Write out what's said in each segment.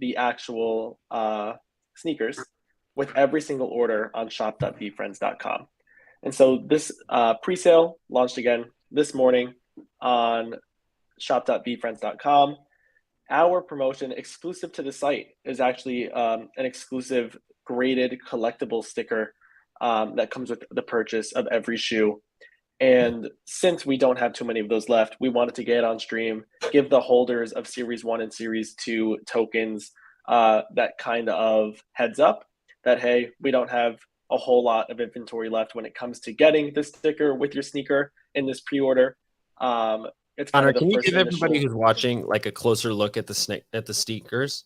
the actual sneakers with every single order on shop.veefriends.com. And so this pre-sale launched again this morning on shop.veefriends.com. Our promotion exclusive to the site is actually an exclusive graded collectible sticker that comes with the purchase of every shoe. And since we don't have too many of those left, we wanted to get on stream, give the holders of Series 1 and Series 2 tokens that kind of heads up that, hey, we don't have a whole lot of inventory left when it comes to getting the sticker with your sneaker in this pre-order. It's kind Connor, of the can you first give everybody initial. who's watching like a closer look at the stickers?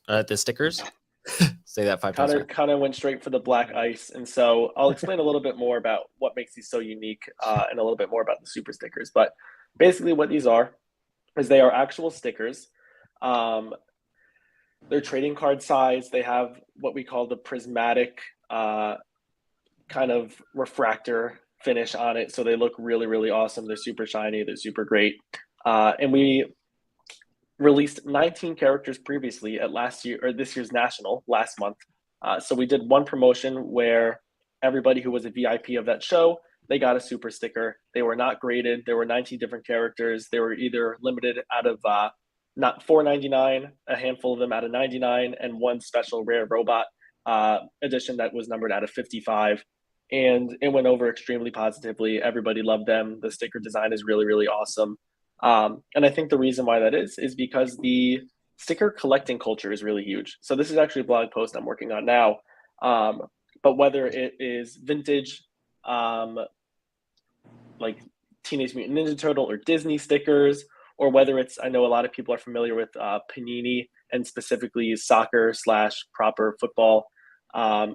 Say that 5 times fast. Kind of went straight for the black ice, and so I'll explain a little bit more about what makes these so unique and a little bit more about the super stickers. But basically, what these are is they are actual stickers. They're trading card size. They have what we call the prismatic kind of refractor finish on it, so they look really, really awesome. They're super shiny. They're super great, and we released 19 characters previously at this year's national last month. So we did one promotion where everybody who was a VIP of that show, they got a super sticker. They were not graded. There were 19 different characters. They were either limited out of not 499, a handful of them out of 99, and one special rare robot edition that was numbered out of 55. And it went over extremely positively. Everybody loved them. The sticker design is really, really awesome. And I think the reason why that is because the sticker collecting culture is really huge. So this is actually a blog post I'm working on now. But whether it is vintage, like Teenage Mutant Ninja Turtle or Disney stickers, or whether it's, I know a lot of people are familiar with Panini and specifically soccer/proper football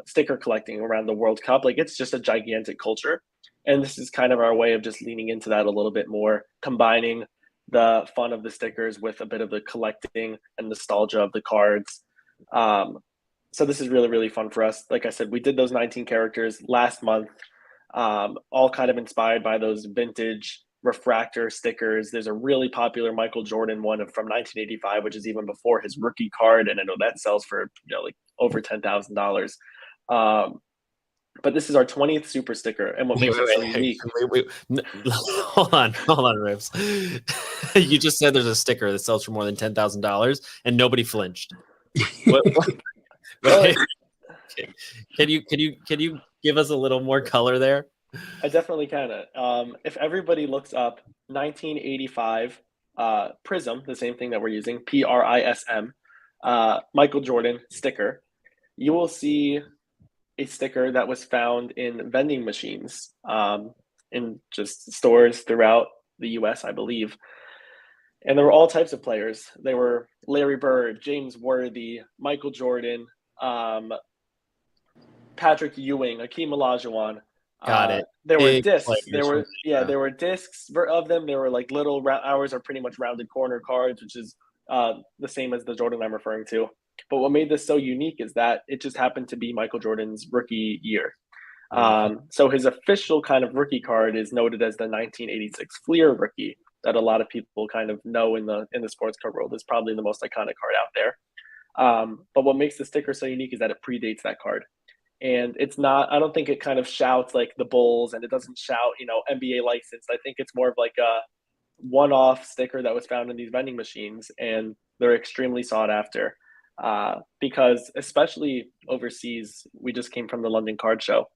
sticker collecting around the World Cup. Like, it's just a gigantic culture. And this is kind of our way of just leaning into that a little bit more, combining the fun of the stickers with a bit of the collecting and nostalgia of the cards. So this is really, really fun for us. Like I said, we did those 19 characters last month, all kind of inspired by those vintage refractor stickers. There's a really popular Michael Jordan one from 1985, which is even before his rookie card. And I know that sells for, like over $10,000. But this is our 20th super sticker, and what makes it so unique. Hold on, Rivs. You just said there's a sticker that sells for more than $10,000, and nobody flinched. Wait, can you give us a little more color there? I definitely can. If everybody looks up 1985 Prism, the same thing that we're using, PRISM, Michael Jordan sticker, you will see a sticker that was found in vending machines in just stores throughout the US, I believe. And there were all types of players. They were Larry Bird, James Worthy, Michael Jordan, Patrick Ewing, Akeem Olajuwon. Got it. There were discs. There were discs of them. They were like little. Ours are pretty much rounded corner cards, which is the same as the Jordan I'm referring to. But what made this so unique is that it just happened to be Michael Jordan's rookie year. So his official kind of rookie card is noted as the 1986 Fleer rookie that a lot of people kind of know in the sports card world is probably the most iconic card out there. But what makes the sticker so unique is that it predates that card. And it's not, I don't think it kind of shouts like the Bulls, and it doesn't shout, NBA licensed. I think it's more of like a one-off sticker that was found in these vending machines, and they're extremely sought after. Because especially overseas, we just came from the London Card Show,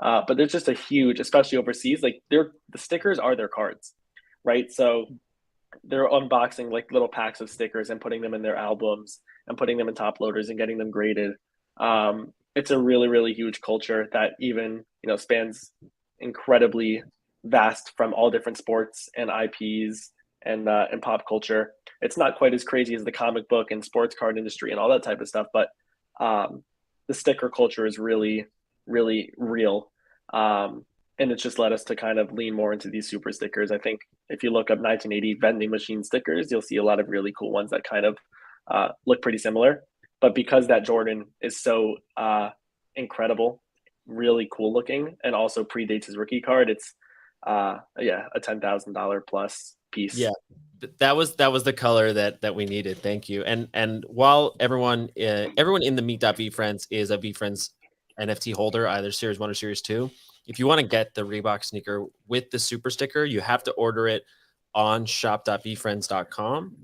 but there's just a huge, especially overseas, like the stickers are their cards, right? So they're unboxing like little packs of stickers and putting them in their albums and putting them in top loaders and getting them graded. It's a really, really huge culture that even spans incredibly vast from all different sports and IPs and pop culture. It's not quite as crazy as the comic book and sports card industry and all that type of stuff, but the sticker culture is really, really real. And it's just led us to kind of lean more into these super stickers. I think if you look up 1980 vending machine stickers, you'll see a lot of really cool ones that kind of look pretty similar. But because that Jordan is so incredible, really cool looking, and also predates his rookie card, it's yeah, a $10,000 plus piece. Yeah, that was the color that we needed. Thank you. And while everyone in the Meet Friends is a VeeFriends NFT holder, either Series 1 or Series 2, if you want to get the Reebok sneaker with the super sticker, you have to order it on shop.veefriends.com.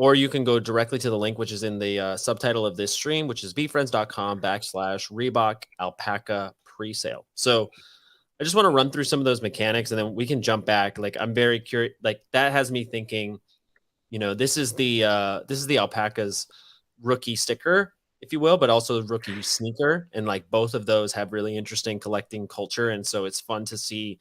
Or you can go directly to the link, which is in the subtitle of this stream, which is veefriends.com/Reebok alpaca presale. So I just want to run through some of those mechanics and then we can jump back. Like, I'm very curious. Like, that has me thinking, this is the alpaca's rookie sticker, if you will, but also rookie sneaker. And like both of those have really interesting collecting culture. And so it's fun to see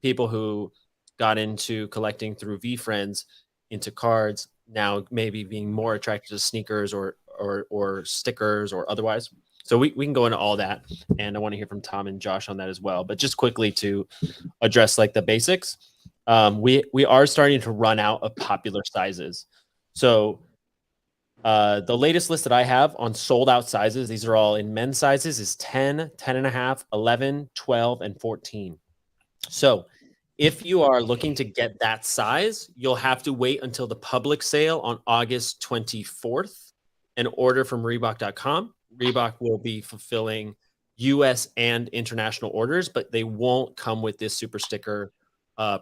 people who got into collecting through VeeFriends into cards now maybe being more attracted to sneakers or stickers or otherwise. So we can go into all that, and I want to hear from Tom and Josh on that as well. But just quickly to address like the basics, we are starting to run out of popular sizes. So the latest list that I have on sold out sizes, these are all in men's sizes, is 10, 10 and a half, 11, 12, and 14. So if you are looking to get that size, you'll have to wait until the public sale on August 24th and order from Reebok.com. Reebok will be fulfilling US and international orders, but they won't come with this super sticker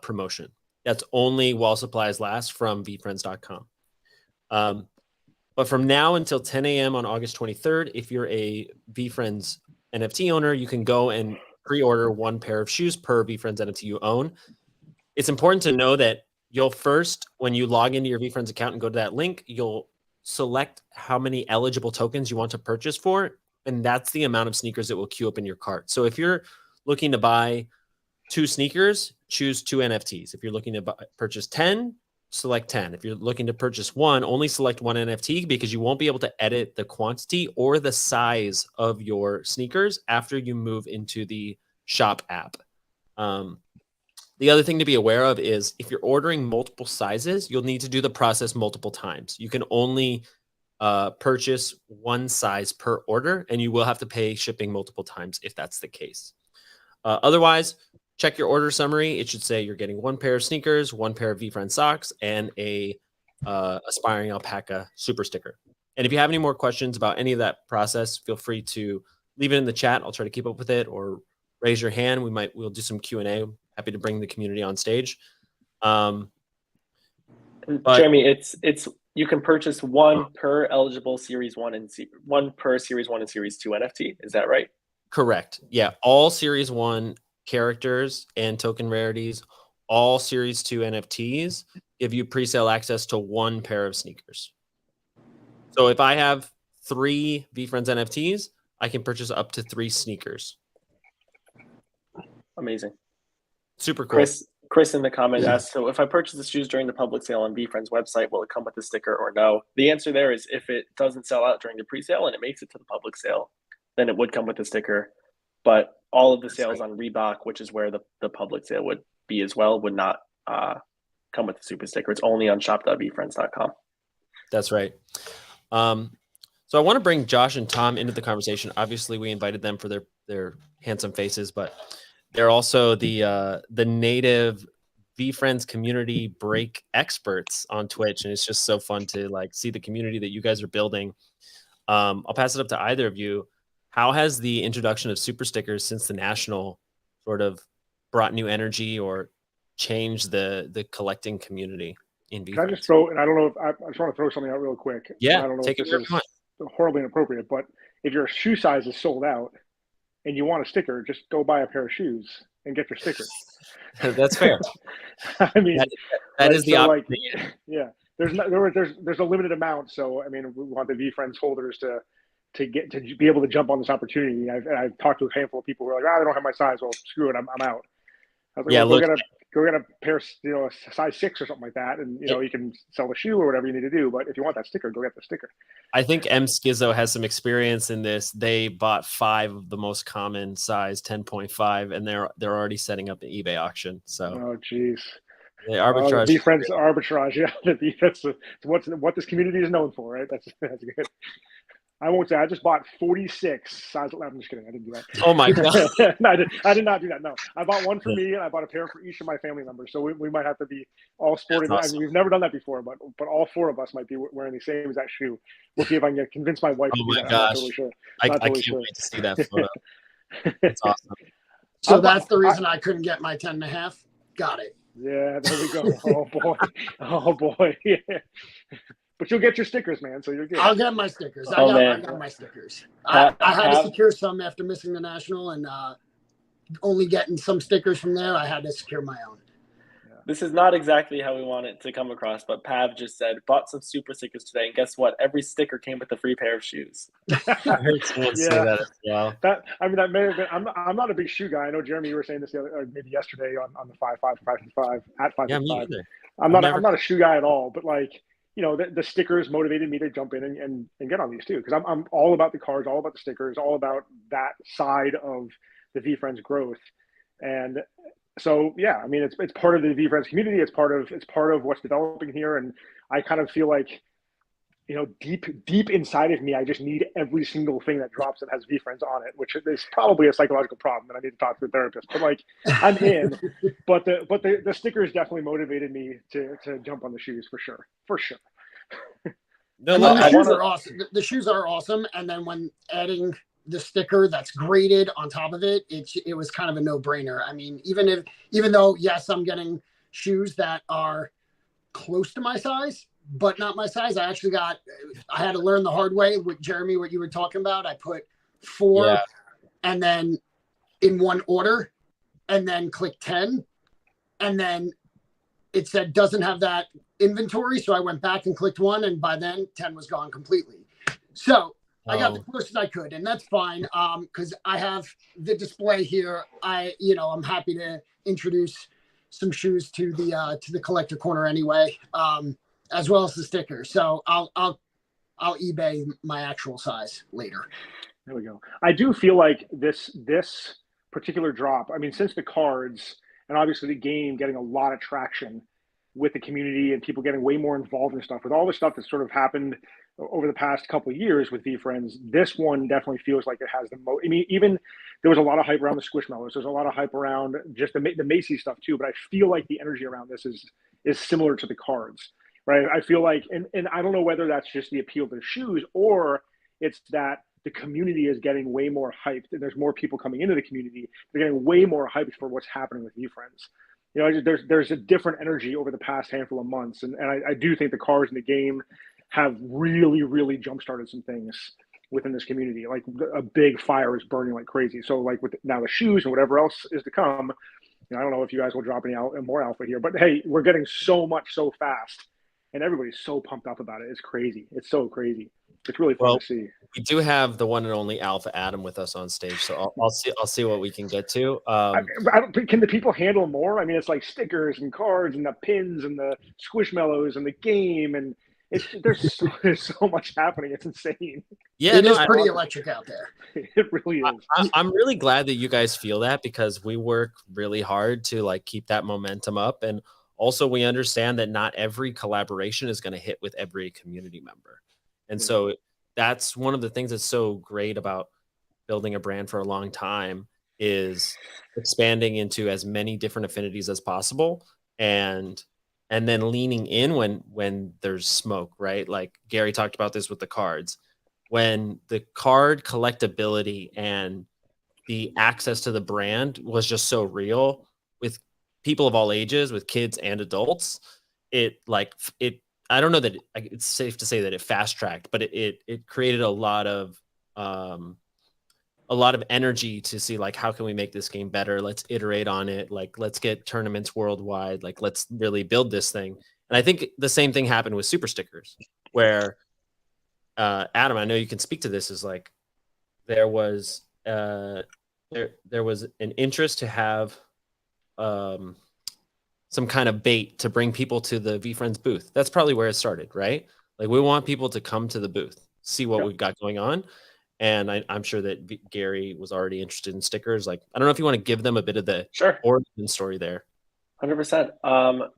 promotion. That's only while supplies last from VeeFriends.com. But from now until 10 a.m. on August 23rd, if you're a VeeFriends NFT owner, you can go and pre-order one pair of shoes per VeeFriends NFT you own. It's important to know that you'll first, when you log into your VeeFriends account and go to that link, you'll select how many eligible tokens you want to purchase for, and that's the amount of sneakers that will queue up in your cart. So if you're looking to buy 2 sneakers, choose 2 NFTs. If you're looking to purchase 10, select 10. If you're looking to purchase 1, only select 1 NFT because you won't be able to edit the quantity or the size of your sneakers after you move into the shop app. The other thing to be aware of is if you're ordering multiple sizes, you'll need to do the process multiple times. You can only purchase 1 size per order, and you will have to pay shipping multiple times if that's the case. Otherwise, check your order summary. It should say you're getting 1 pair of sneakers, 1 pair of VeeFriends socks, and a aspiring alpaca super sticker. And if you have any more questions about any of that process, feel free to leave it in the chat. I'll try to keep up with it, or raise your hand. We'll do some Q&A. Happy to bring the community on stage. Jeremy, it's you can purchase 1 per eligible Series 1 and 1 per Series 1 and Series 2 NFT. Is that right? Correct. Yeah, all Series 1 characters and token rarities, all Series 2 NFTs give you pre-sale access to 1 pair of sneakers. So if I have 3 VeeFriends NFTs, I can purchase up to 3 sneakers. Amazing. Super cool. Chris in the comment asked, so if I purchase the shoes during the public sale on VeeFriends website, will it come with a sticker or no? The answer there is if it doesn't sell out during the pre-sale and it makes it to the public sale, then it would come with a sticker. But all of the sales on Reebok, which is where the public sale would be as well, would not come with the super sticker. It's only on shop.veefriends.com. That's right. So I want to bring Josh and Tom into the conversation. Obviously, we invited them for their handsome faces, but they're also the native VeeFriends community break experts on Twitch, and it's just so fun to like see the community that you guys are building. I'll pass it up to either of you. How has the introduction of super stickers since the national sort of brought new energy or changed the collecting community in VeeFriends? Can I just throw? And I don't know if I just want to throw something out real quick. Yeah, I don't know take if it this is horribly inappropriate, but if your shoe size is sold out and you want a sticker, just go buy a pair of shoes and get your sticker. That's fair. I mean, that is the option. Like, yeah. There's a limited amount, so I mean, we want the VeeFriends holders to be able to jump on this opportunity. I've talked to a handful of people who are like, I don't have my size. Well, screw it, I'm out. I was like, yeah, well, go get a pair, a size 6 or something like that, and you can sell the shoe or whatever you need to do. But if you want that sticker, go get the sticker. I think M Skizzo has some experience in this. They bought 5 of the most common size 10.5, and they're already setting up an eBay auction. So oh geez, the arbitrage, the VeeFriends arbitrage, yeah. That's what this community is known for, right? That's good. I won't say. I just bought 46 size 11. I'm just kidding. I didn't do that. Oh my god! I did not do that. No, I bought one for me, and I bought a pair for each of my family members. So we might have to be all sporting. Awesome. I mean, we've never done that before, but all 4 of us might be wearing the same exact shoe. We'll see if I can convince my wife to do that. Gosh. I'm not totally sure. I can't wait to see that photo. That's awesome. So that's the reason I couldn't get my 10.5. Got it. Yeah, there we go. Oh boy. Oh boy. Yeah. But you'll get your stickers, man. So you're good. I'll get my stickers. I got my stickers. I had to secure some after missing the national and only getting some stickers from there. I had to secure my own. This is not exactly how we want it to come across, but Pav just said, bought some super stickers today, and guess what? Every sticker came with a free pair of shoes. I heard someone say that as well. That may have been. I'm not a big shoe guy. I know, Jeremy, you were saying this maybe yesterday on the 5.5 at 5.5. Yeah, me either. I'm not a shoe guy at all, but like, you know, the stickers motivated me to jump in and get on these too, because I'm all about the cards, all about the stickers, all about that side of the VeeFriends growth. And so yeah, I mean, it's part of the VeeFriends community. It's part of what's developing here, and I kind of feel like, you know, deep inside of me, I just need every single thing that drops that has VeeFriends on it, which is probably a psychological problem, and I need to talk to a therapist. But like, I'm in. but the stickers definitely motivated me to jump on the shoes for sure. No, the shoes are awesome. The shoes are awesome, and then when adding the sticker that's graded on top of it, it was kind of a no-brainer. I mean, even though yes, I'm getting shoes that are close to my size, but not my size. I had to learn the hard way with Jeremy, what you were talking about. I put 4 and then in one order and then click 10. And then it said doesn't have that inventory. So I went back and clicked 1, and by then 10 was gone completely. So I got the closest I could, and that's fine. Because I have the display here. I'm happy to introduce some shoes to the collector corner anyway. As well as the sticker. So I'll eBay my actual size later. There we go. I do feel like this particular drop, I mean, since the cards and obviously the game getting a lot of traction with the community and people getting way more involved in stuff, with all the stuff that's sort of happened over the past couple of years with VeeFriends, this one definitely feels like it has the most. I mean, even there was a lot of hype around the Squishmallows. There's a lot of hype around just the Macy's stuff too, but I feel like the energy around this is similar to the cards. Right. I feel like, and I don't know whether that's just the appeal to the shoes or it's that the community is getting way more hyped and there's more people coming into the community. They're getting way more hyped for what's happening with VeeFriends. You know, there's a different energy over the past handful of months. And I do think the cards in the game have really, really jump-started some things within this community. Like a big fire is burning like crazy. So like with now the shoes and whatever else is to come, you know, I don't know if you guys will drop any more alpha here, but hey, we're getting so much so fast. And everybody's so pumped up about it. It's crazy. It's so crazy. It's really fun to see. We do have the one and only Alpha Adam with us on stage, so I'll see what we can get to. Can the people handle more? I mean, it's like stickers and cards and the pins and the Squishmallows and the game, and there's so much happening. It's insane. Yeah, it is pretty electric out there. It really is. I'm really glad that you guys feel that, because we work really hard to like keep that momentum up. And also, we understand that not every collaboration is going to hit with every community member. And so that's one of the things that's so great about building a brand for a long time is expanding into as many different affinities as possible and then leaning in when there's smoke, right? Like Gary talked about this with the cards. When the card collectability and the access to the brand was just so real with people of all ages, with kids and adults, I don't know that it's safe to say that it fast tracked, but it created a lot of energy to see like, how can we make this game better? Let's iterate on it. Like, let's get tournaments worldwide. Like, let's really build this thing. And I think the same thing happened with super stickers, where Adam, I know you can speak to this, is like there was an interest to have some kind of bait to bring people to the VeeFriends booth. That's probably where it started, right? Like, we want people to come to the booth, see what we've got going on. And I'm sure that Gary was already interested in stickers. Like, I don't know if you want to give them a bit of the origin story there. 100%.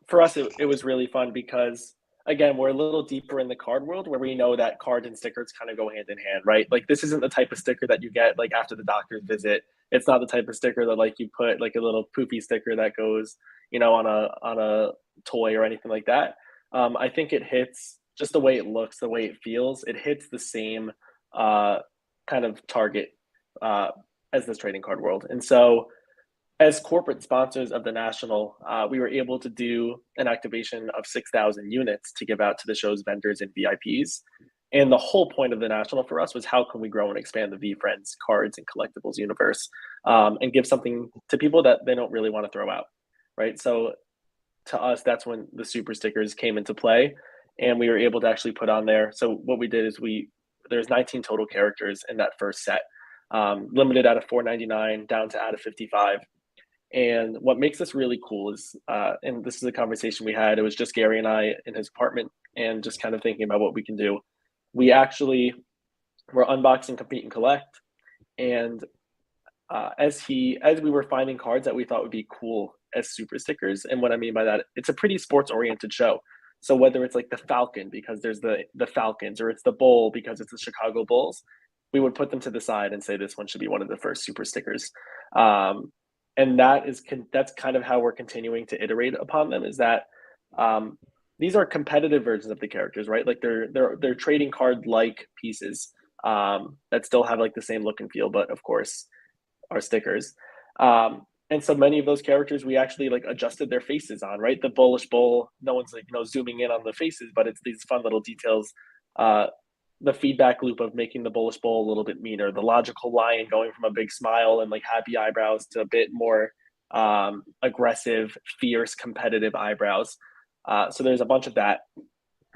For us, it was really fun because again, we're a little deeper in the card world where we know that cards and stickers kind of go hand in hand, right? Like this isn't the type of sticker that you get like after the doctor's visit. It's not the type of sticker that like you put like a little poofy sticker that goes, on a toy or anything like that. I think it hits just the way it looks, the way it feels. It hits the same kind of target as this trading card world. And so as corporate sponsors of the National, we were able to do an activation of 6,000 units to give out to the show's vendors and VIPs. And the whole point of the National for us was how can we grow and expand the VeeFriends cards and collectibles universe and give something to people that they don't really want to throw out, right? So to us, that's when the super stickers came into play and we were able to actually put on there. So what we did is there's 19 total characters in that first set, limited out of 499 down to out of 55. And what makes this really cool is, and this is a conversation we had, it was just Gary and I in his apartment and just kind of thinking about what we can do. We actually were unboxing Compete and Collect. And as we were finding cards that we thought would be cool as super stickers, and what I mean by that, it's a pretty sports oriented show. So whether it's like the Falcon because there's the Falcons, or it's the Bull because it's the Chicago Bulls, we would put them to the side and say this one should be one of the first super stickers. And that's kind of how we're continuing to iterate upon them, is that these are competitive versions of the characters, right? Like they're trading card like pieces that still have like the same look and feel, but of course are stickers. And so many of those characters we actually like adjusted their faces on, right? The Bullish Bull, no one's like zooming in on the faces, but it's these fun little details. The feedback loop of making the Bullish Bull a little bit meaner, the logical lion going from a big smile and like happy eyebrows to a bit more aggressive, fierce, competitive eyebrows. So there's a bunch of that.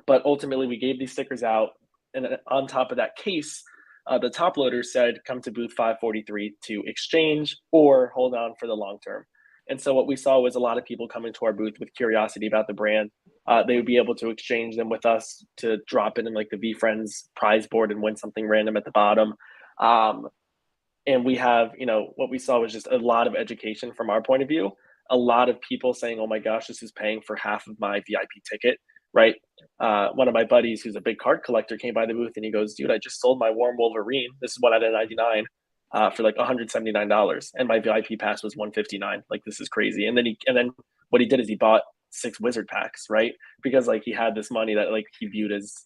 But ultimately, we gave these stickers out. And on top of that case, the top loader said, come to booth 543 to exchange or hold on for the long term. And so what we saw was a lot of people coming to our booth with curiosity about the brand. They would be able to exchange them with us to drop it in like the VeeFriends prize board and win something random at the bottom. And we have, what we saw was just a lot of education from our point of view. A lot of people saying, oh my gosh, this is paying for half of my VIP ticket, right? One of my buddies who's a big card collector came by the booth and he goes, dude, I just sold my Warm Wolverine. This is one out of 99. For like $179, and my VIP pass was $159. Like this is crazy. And then what he did is he bought 6 wizard packs, right? Because like he had this money that like he viewed as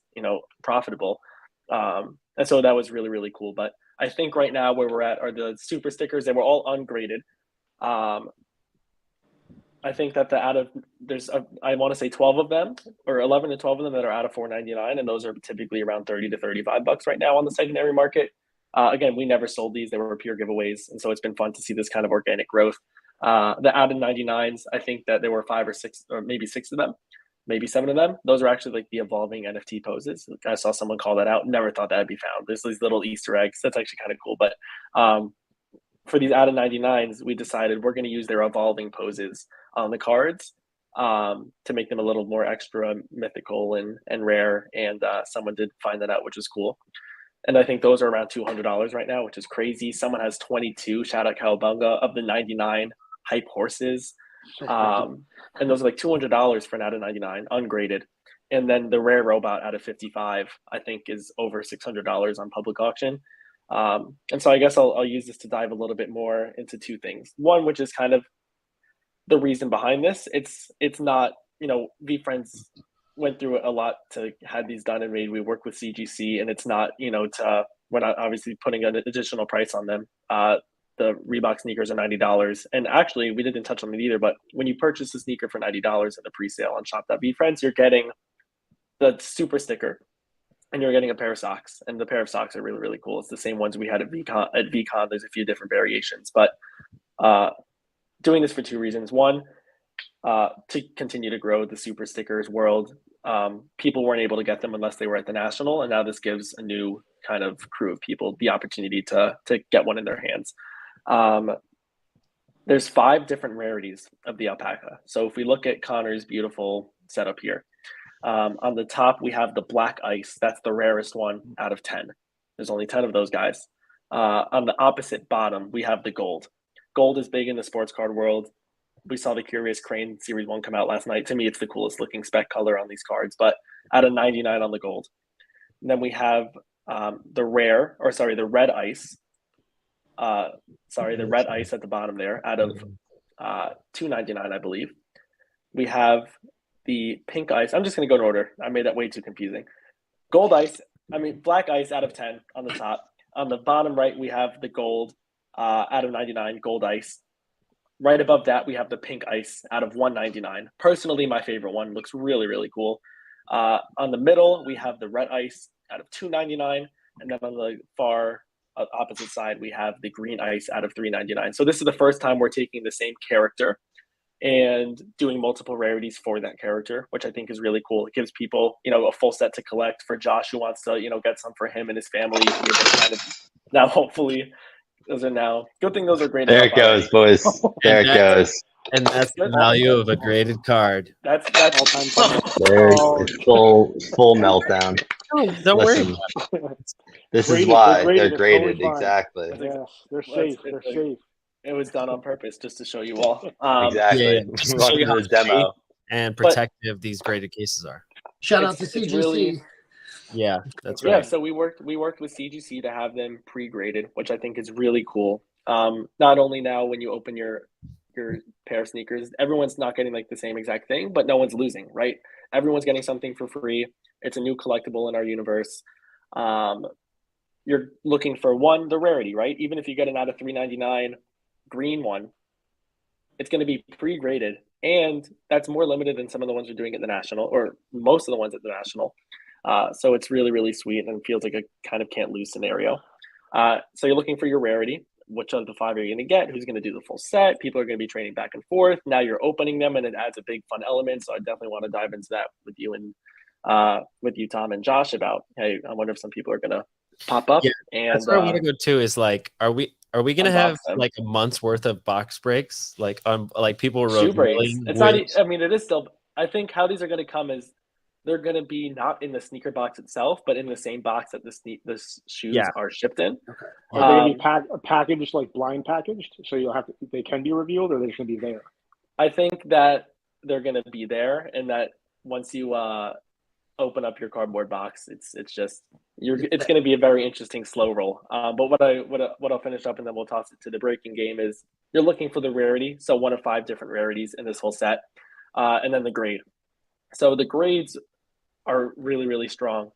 profitable, and so that was really really cool. But I think right now where we're at are the super stickers. They were all ungraded. I think that I want to say 12 of them or 11 to 12 of them that are out of 499, and those are typically around 30 to 35 bucks right now on the secondary market. Again, we never sold these. They were pure giveaways. And so it's been fun to see this kind of organic growth. The out of 99s, I think that there were 5 or 6 or maybe 6 of them, maybe 7 of them. Those are actually like the evolving NFT poses. I saw someone call that out. Never thought that'd be found. There's these little Easter eggs. That's actually kind of cool. But for these out of 99s, we decided we're going to use their evolving poses on the cards to make them a little more extra mythical and rare. And someone did find that out, which is cool. And I think those are around $200 right now, which is crazy. Someone has 22, shout out Cowabunga, of the 99 hype horses. And those are like $200 for an out of 99, ungraded. And then the rare robot out of 55, I think is over $600 on public auction. And so I guess I'll use this to dive a little bit more into 2 things. One, which is kind of the reason behind this. It's not, VeeFriends went through a lot to have these done and made. We work with CGC, and it's not, we're not obviously putting an additional price on them. The Reebok sneakers are $90. And actually, we didn't touch on it either, but when you purchase a sneaker for $90 at the presale on shop.VeeFriends, you're getting the super sticker and you're getting a pair of socks. And the pair of socks are really, really cool. It's the same ones we had at VCon. There's a few different variations, but doing this for 2 reasons. One, to continue to grow the super stickers world. People weren't able to get them unless they were at the National, and now this gives a new kind of crew of people the opportunity to get one in their hands. There's 5 different rarities of the alpaca. So if we look at Connor's beautiful setup here, on the top we have the black ice. That's the rarest one out of 10. There's only 10 of those guys. On the opposite bottom we have the gold. Gold is big in the sports card world. We saw the Curious Crane Series 1 come out last night. To me, it's the coolest looking spec color on these cards. But out of 99 on the gold. And then we have the red ice. The red ice at the bottom there out of 299, I believe. We have the pink ice. I'm just going to go in order. I made that way too confusing. Black ice out of 10 on the top. On the bottom right, we have the gold out of 99, gold ice. Right above that, we have the pink ice out of 199. Personally, my favorite one. Looks really, really cool. On the middle, we have the red ice out of 299. And then on the far opposite side, we have the green ice out of 399. So this is the first time we're taking the same character and doing multiple rarities for that character, which I think is really cool. It gives people, a full set to collect. For Josh, who wants to, get some for him and his family. Now, hopefully, those are now. Good thing those are graded. There it goes, boys. There it goes. And that's the value of a graded card. That's all time. There's full meltdown. Don't Listen, worry. This is why they're graded. Exactly. Yes, they're safe. They're safe. It was done on purpose just to show you all. Exactly. Just to show you how the demo and protective these graded cases are. Shout out to CGC. Yeah, that's right. Yeah, so we worked with CGC to have them pre-graded, which I think is really cool. Not only now when you open your pair of sneakers, everyone's not getting like the same exact thing, but no one's losing, right? Everyone's getting something for free. It's a new collectible in our universe. You're looking for the rarity, right? Even if you get an out of 399 green one, it's going to be pre-graded, and that's more limited than some of the ones we're doing at the National, or most of the ones at the National. So it's really, really sweet and feels like a kind of can't lose scenario. So you're looking for your rarity. Which of the 5 are you going to get? Who's going to do the full set? People are going to be trading back and forth. Now you're opening them, and it adds a big fun element. So I definitely want to dive into that with you and with you, Tom and Josh, about, hey, I wonder if some people are going to pop up. Yeah, and that's where I want to go too. Is like, are we going to have like a month's worth of box breaks? Like people wrote. It's not. I mean, it is still. I think how these are going to come is they're going to be not in the sneaker box itself, but in the same box that the shoes are shipped in. Okay. Are they going to be packaged, like blind packaged? So they can be revealed, or they're just going to be there? I think that they're going to be there, and that once you open up your cardboard box, it's going to be a very interesting slow roll. But what I'll finish up, and then we'll toss it to the breaking game, is you're looking for the rarity. So 1 of 5 different rarities in this whole set, and then the grade. So the grades are really, really strong.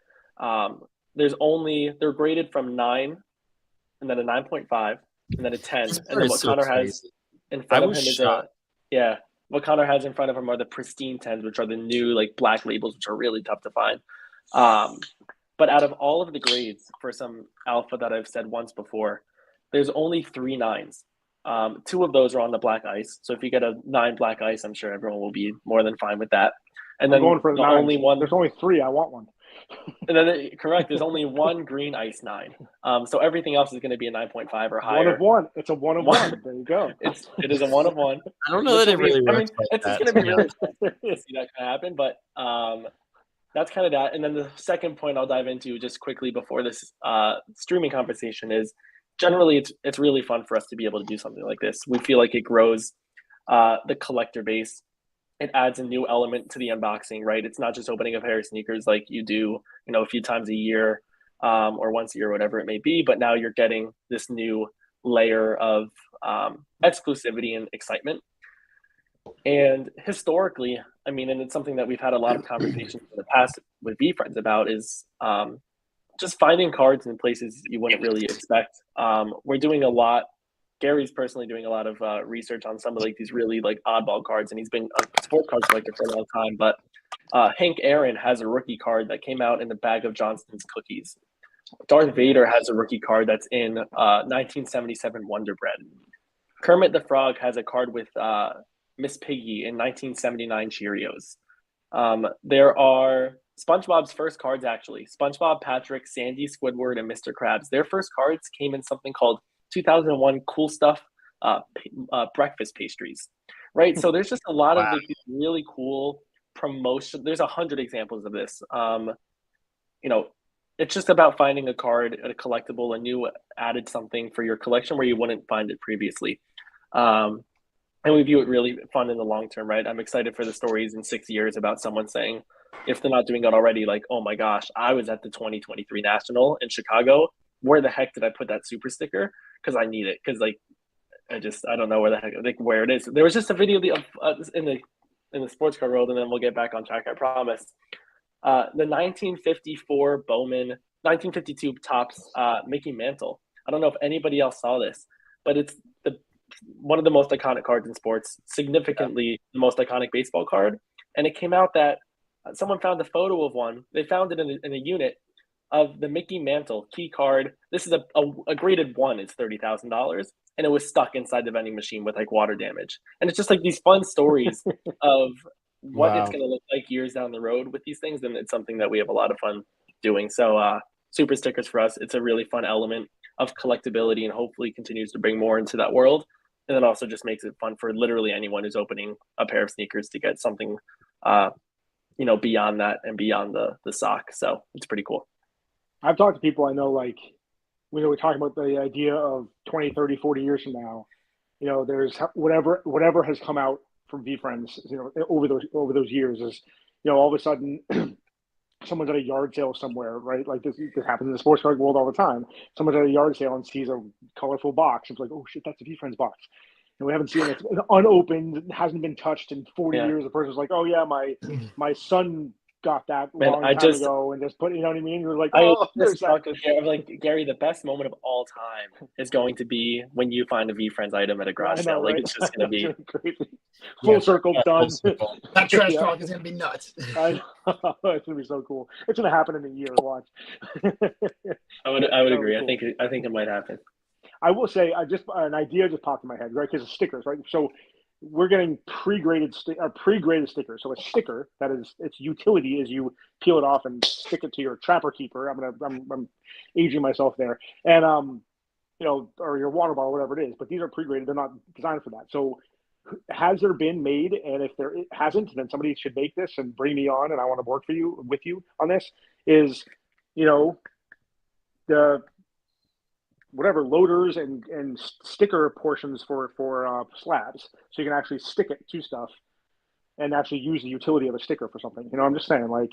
They're graded from 9, and then a 9.5, and then a 10. And then what Connor has in front of him is what Connor has in front of him are the pristine 10s, which are the new like black labels, which are really tough to find. But out of all of the grades for some alpha that I've said once before, there's only 3 9s. 2 of those are on the black ice. So if you get a 9 black ice, I'm sure everyone will be more than fine with that. And then going for the only one. There's only 3. I want one. And then correct. There's only 1 green ice 9. So everything else is going to be a 9.5 or higher. 1 of 1. It's a 1 of 1. There you go. It is a 1 of 1. I don't know that it really works. It's going to be really to see that kind of happen, but that's kind of that. And then the second point I'll dive into just quickly before this streaming conversation is generally it's really fun for us to be able to do something like this. We feel like it grows the collector base. It adds a new element to the unboxing, right? It's not just opening a pair of sneakers like you do, a few times a year or once a year, whatever it may be. But now you're getting this new layer of exclusivity and excitement. And historically, and it's something that we've had a lot of conversations in the past with VeeFriends about, is just finding cards in places you wouldn't really expect. We're doing a lot. Gary's personally doing a lot of research on some of like these really like oddball cards, and he's been a sport card collector for a long time. But Hank Aaron has a rookie card that came out in the bag of Johnston's cookies. Darth Vader has a rookie card that's in 1977 Wonder Bread. Kermit the Frog has a card with Miss Piggy in 1979 Cheerios. There are SpongeBob's first cards, actually. SpongeBob, Patrick, Sandy, Squidward, and Mr. Krabs. Their first cards came in something called 2001 Cool Stuff breakfast pastries, right? So there's just a lot of like, really cool promotion. There's 100 examples of this. It's just about finding a card, a collectible, a new added something for your collection where you wouldn't find it previously. And we view it really fun in the long term, right? I'm excited for the stories in 6 years about someone saying, if they're not doing it already, like, oh my gosh, I was at the 2023 National in Chicago. Where the heck did I put that super sticker? Because I need it. Because like, I don't know where the heck, like, where it is. There was just a video of in the sports car world, and then we'll get back on track, I promise. The 1954 Bowman, 1952 Topps Mickey Mantle. I don't know if anybody else saw this, but it's one of the most iconic cards in sports, significantly the most iconic baseball card. And it came out that someone found a photo of one. They found it in a unit of the Mickey Mantle key card. This is a graded 1. It's $30,000, and it was stuck inside the vending machine with like water damage. And it's just like these fun stories of what it's going to look like years down the road with these things, and it's something that we have a lot of fun doing. So super stickers for us, it's a really fun element of collectability, and hopefully continues to bring more into that world. And then also just makes it fun for literally anyone who's opening a pair of sneakers to get something beyond that and beyond the sock. So it's pretty cool. I've talked to people I know, like, we're talking about the idea of 20, 30, 40 years from now, there's whatever has come out from VeeFriends, over those years is, all of a sudden someone's at a yard sale somewhere, right? Like this happens in the sports card world all the time. Someone's at a yard sale and sees a colorful box. It's like, oh shit, that's a VeeFriends box. And we haven't seen it unopened, it hasn't been touched in 40 years. The person's like, oh yeah, my son got that long time ago and just put, you know what I mean? You're like, oh, I'm like, Gary, the best moment of all time is going to be when you find a VeeFriends item at a garage sale. Right? Like, it's just going to be crazy. Full circle, done. That trash talk is going to be nuts. It's going to be so cool. It's going to happen in a year. Watch. I would agree. Cool. I think it might happen. I will say, an idea just popped in my head, right? Because of stickers, right? So we're getting pre-graded stickers. So a sticker that is, its utility is you peel it off and stick it to your Trapper Keeper. I'm aging myself there, and or your water bottle, whatever it is. But these are pre-graded; they're not designed for that. So, has there been made? And if there hasn't, then somebody should make this and bring me on, and I want to work with you on this. Is the whatever loaders and sticker portions for slabs, so you can actually stick it to stuff and actually use the utility of a sticker for something. I'm just saying, like,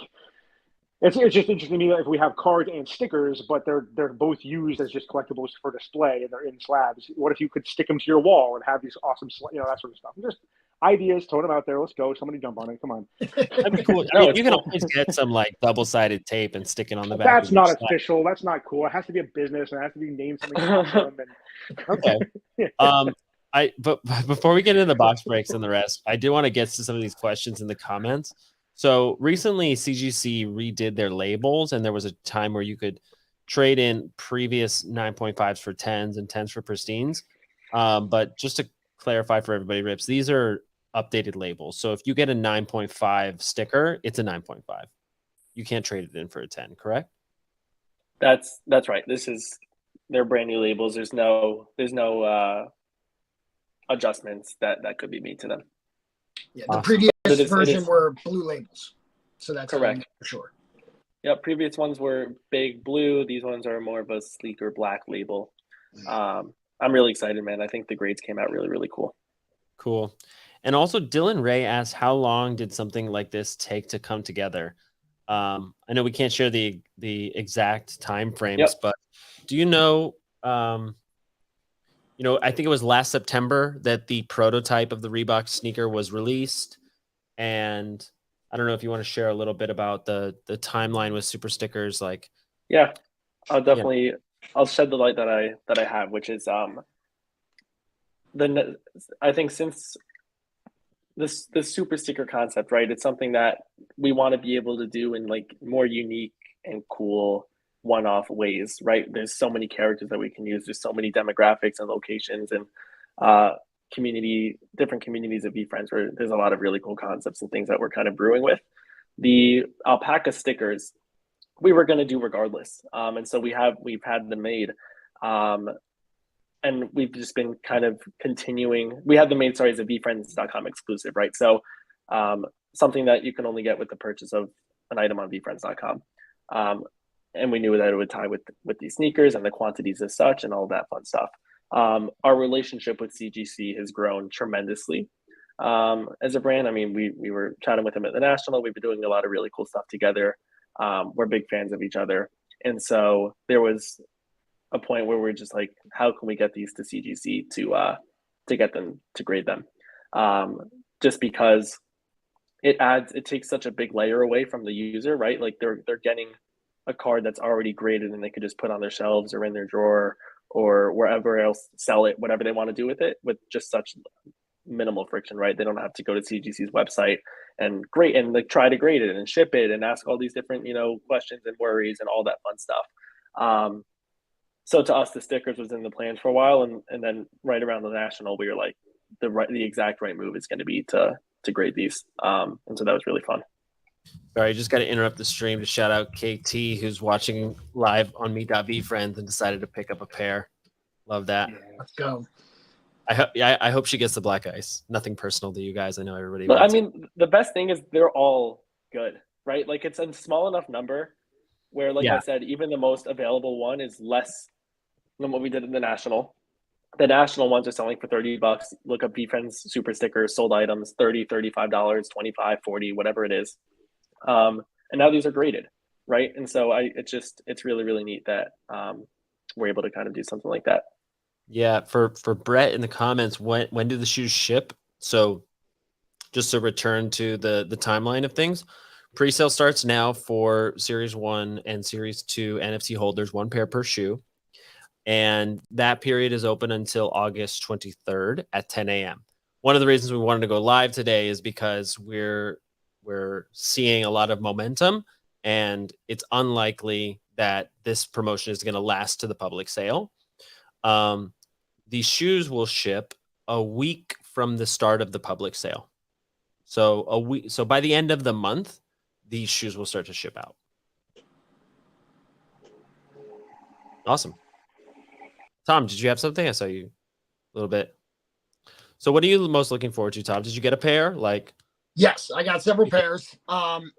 it's just interesting to me if we have cards and stickers, but they're both used as just collectibles for display and they're in slabs. What if you could stick them to your wall and have these awesome, that sort of stuff? Just ideas, throwing them out there. Let's go. Somebody jump on it. Come on. That'd be cool. You can always get some like double-sided tape and stick it on the back. That's not official. That's not cool. It has to be a business and it has to be named something awesome. Okay. But before we get into the box breaks and the rest, I do want to get to some of these questions in the comments. So recently, CGC redid their labels, and there was a time where you could trade in previous 9.5s for 10s and 10s for pristines. But just to clarify for everybody, Rips, these are updated labels. So if you get a 9.5 sticker, it's a 9.5. You can't trade it in for a 10, correct? That's right. They're brand new labels. There's no adjustments that could be made to them. Yeah, the previous version were blue labels. So that's correct for sure. Yeah, previous ones were big blue. These ones are more of a sleeker black label. I'm really excited, man. I think the grades came out really, really cool. Cool. And also Dylan Ray asks, how long did something like this take to come together? I know we can't share the exact time frames, but do you know, I think it was last September that the prototype of the Reebok sneaker was released. And I don't know if you want to share a little bit about the timeline with super stickers. Yeah, I'll definitely, I'll shed the light that I have, which is, I think since the super sticker concept, right? It's something that we want to be able to do in like more unique and cool one-off ways, right? There's so many characters that we can use. There's so many demographics and locations and different communities of VeeFriends where there's a lot of really cool concepts and things that we're kind of brewing with. The alpaca stickers we were going to do regardless, and so we've had them made, and we've just been kind of continuing. We had them made, sorry, as a VeeFriends.com exclusive, right? So something that you can only get with the purchase of an item on VeeFriends.com. And we knew that it would tie with these sneakers and the quantities as such and all that fun stuff. Our relationship with CGC has grown tremendously. as a brand. I mean, we were chatting with him at the National. We've been doing a lot of really cool stuff together. We're big fans of each other. And so there was a point where we're just like, how can we get these to CGC to get them to grade them? Just because it takes such a big layer away from the user, right? Like they're getting a card that's already graded and they could just put on their shelves or in their drawer or wherever else, sell it, whatever they want to do with it, with just such minimal friction, right? They don't have to go to CGC's website and like try to grade it and ship it and ask all these different, questions and worries and all that fun stuff. So to us, the stickers was in the plans for a while, and then right around the National, we were like, the exact right move is going to be to grade these, and so that was really fun. Sorry, I just got to interrupt the stream to shout out KT, who's watching live on Meet.VeeFriends and decided to pick up a pair. Love that. Yeah, let's go. I hope she gets the black ice. Nothing personal to you guys. I know everybody. But I mean, the best thing is they're all good, right? Like it's a small enough number where, like I said, even the most available one is less than what we did in the National. The National ones are selling for $30. Look up VeeFriends super stickers, sold items, $30, $35, $25, $40, whatever it is. And now these are graded, right? And so it's really, really neat that we're able to kind of do something like that. Yeah, for Brett in the comments, when do the shoes ship? So just to return to the timeline of things, pre-sale starts now for Series 1 and Series 2 NFT holders, 1 pair per shoe. And that period is open until August 23rd at 10 a.m. One of the reasons we wanted to go live today is because we're seeing a lot of momentum, and it's unlikely that this promotion is going to last to the public sale. These shoes will ship a week from the start of the public sale. So by the end of the month, these shoes will start to ship out. Awesome. Tom, did you have something? I saw you a little bit. So what are you most looking forward to, Tom? Did you get a pair? Yes, I got several pairs. I'm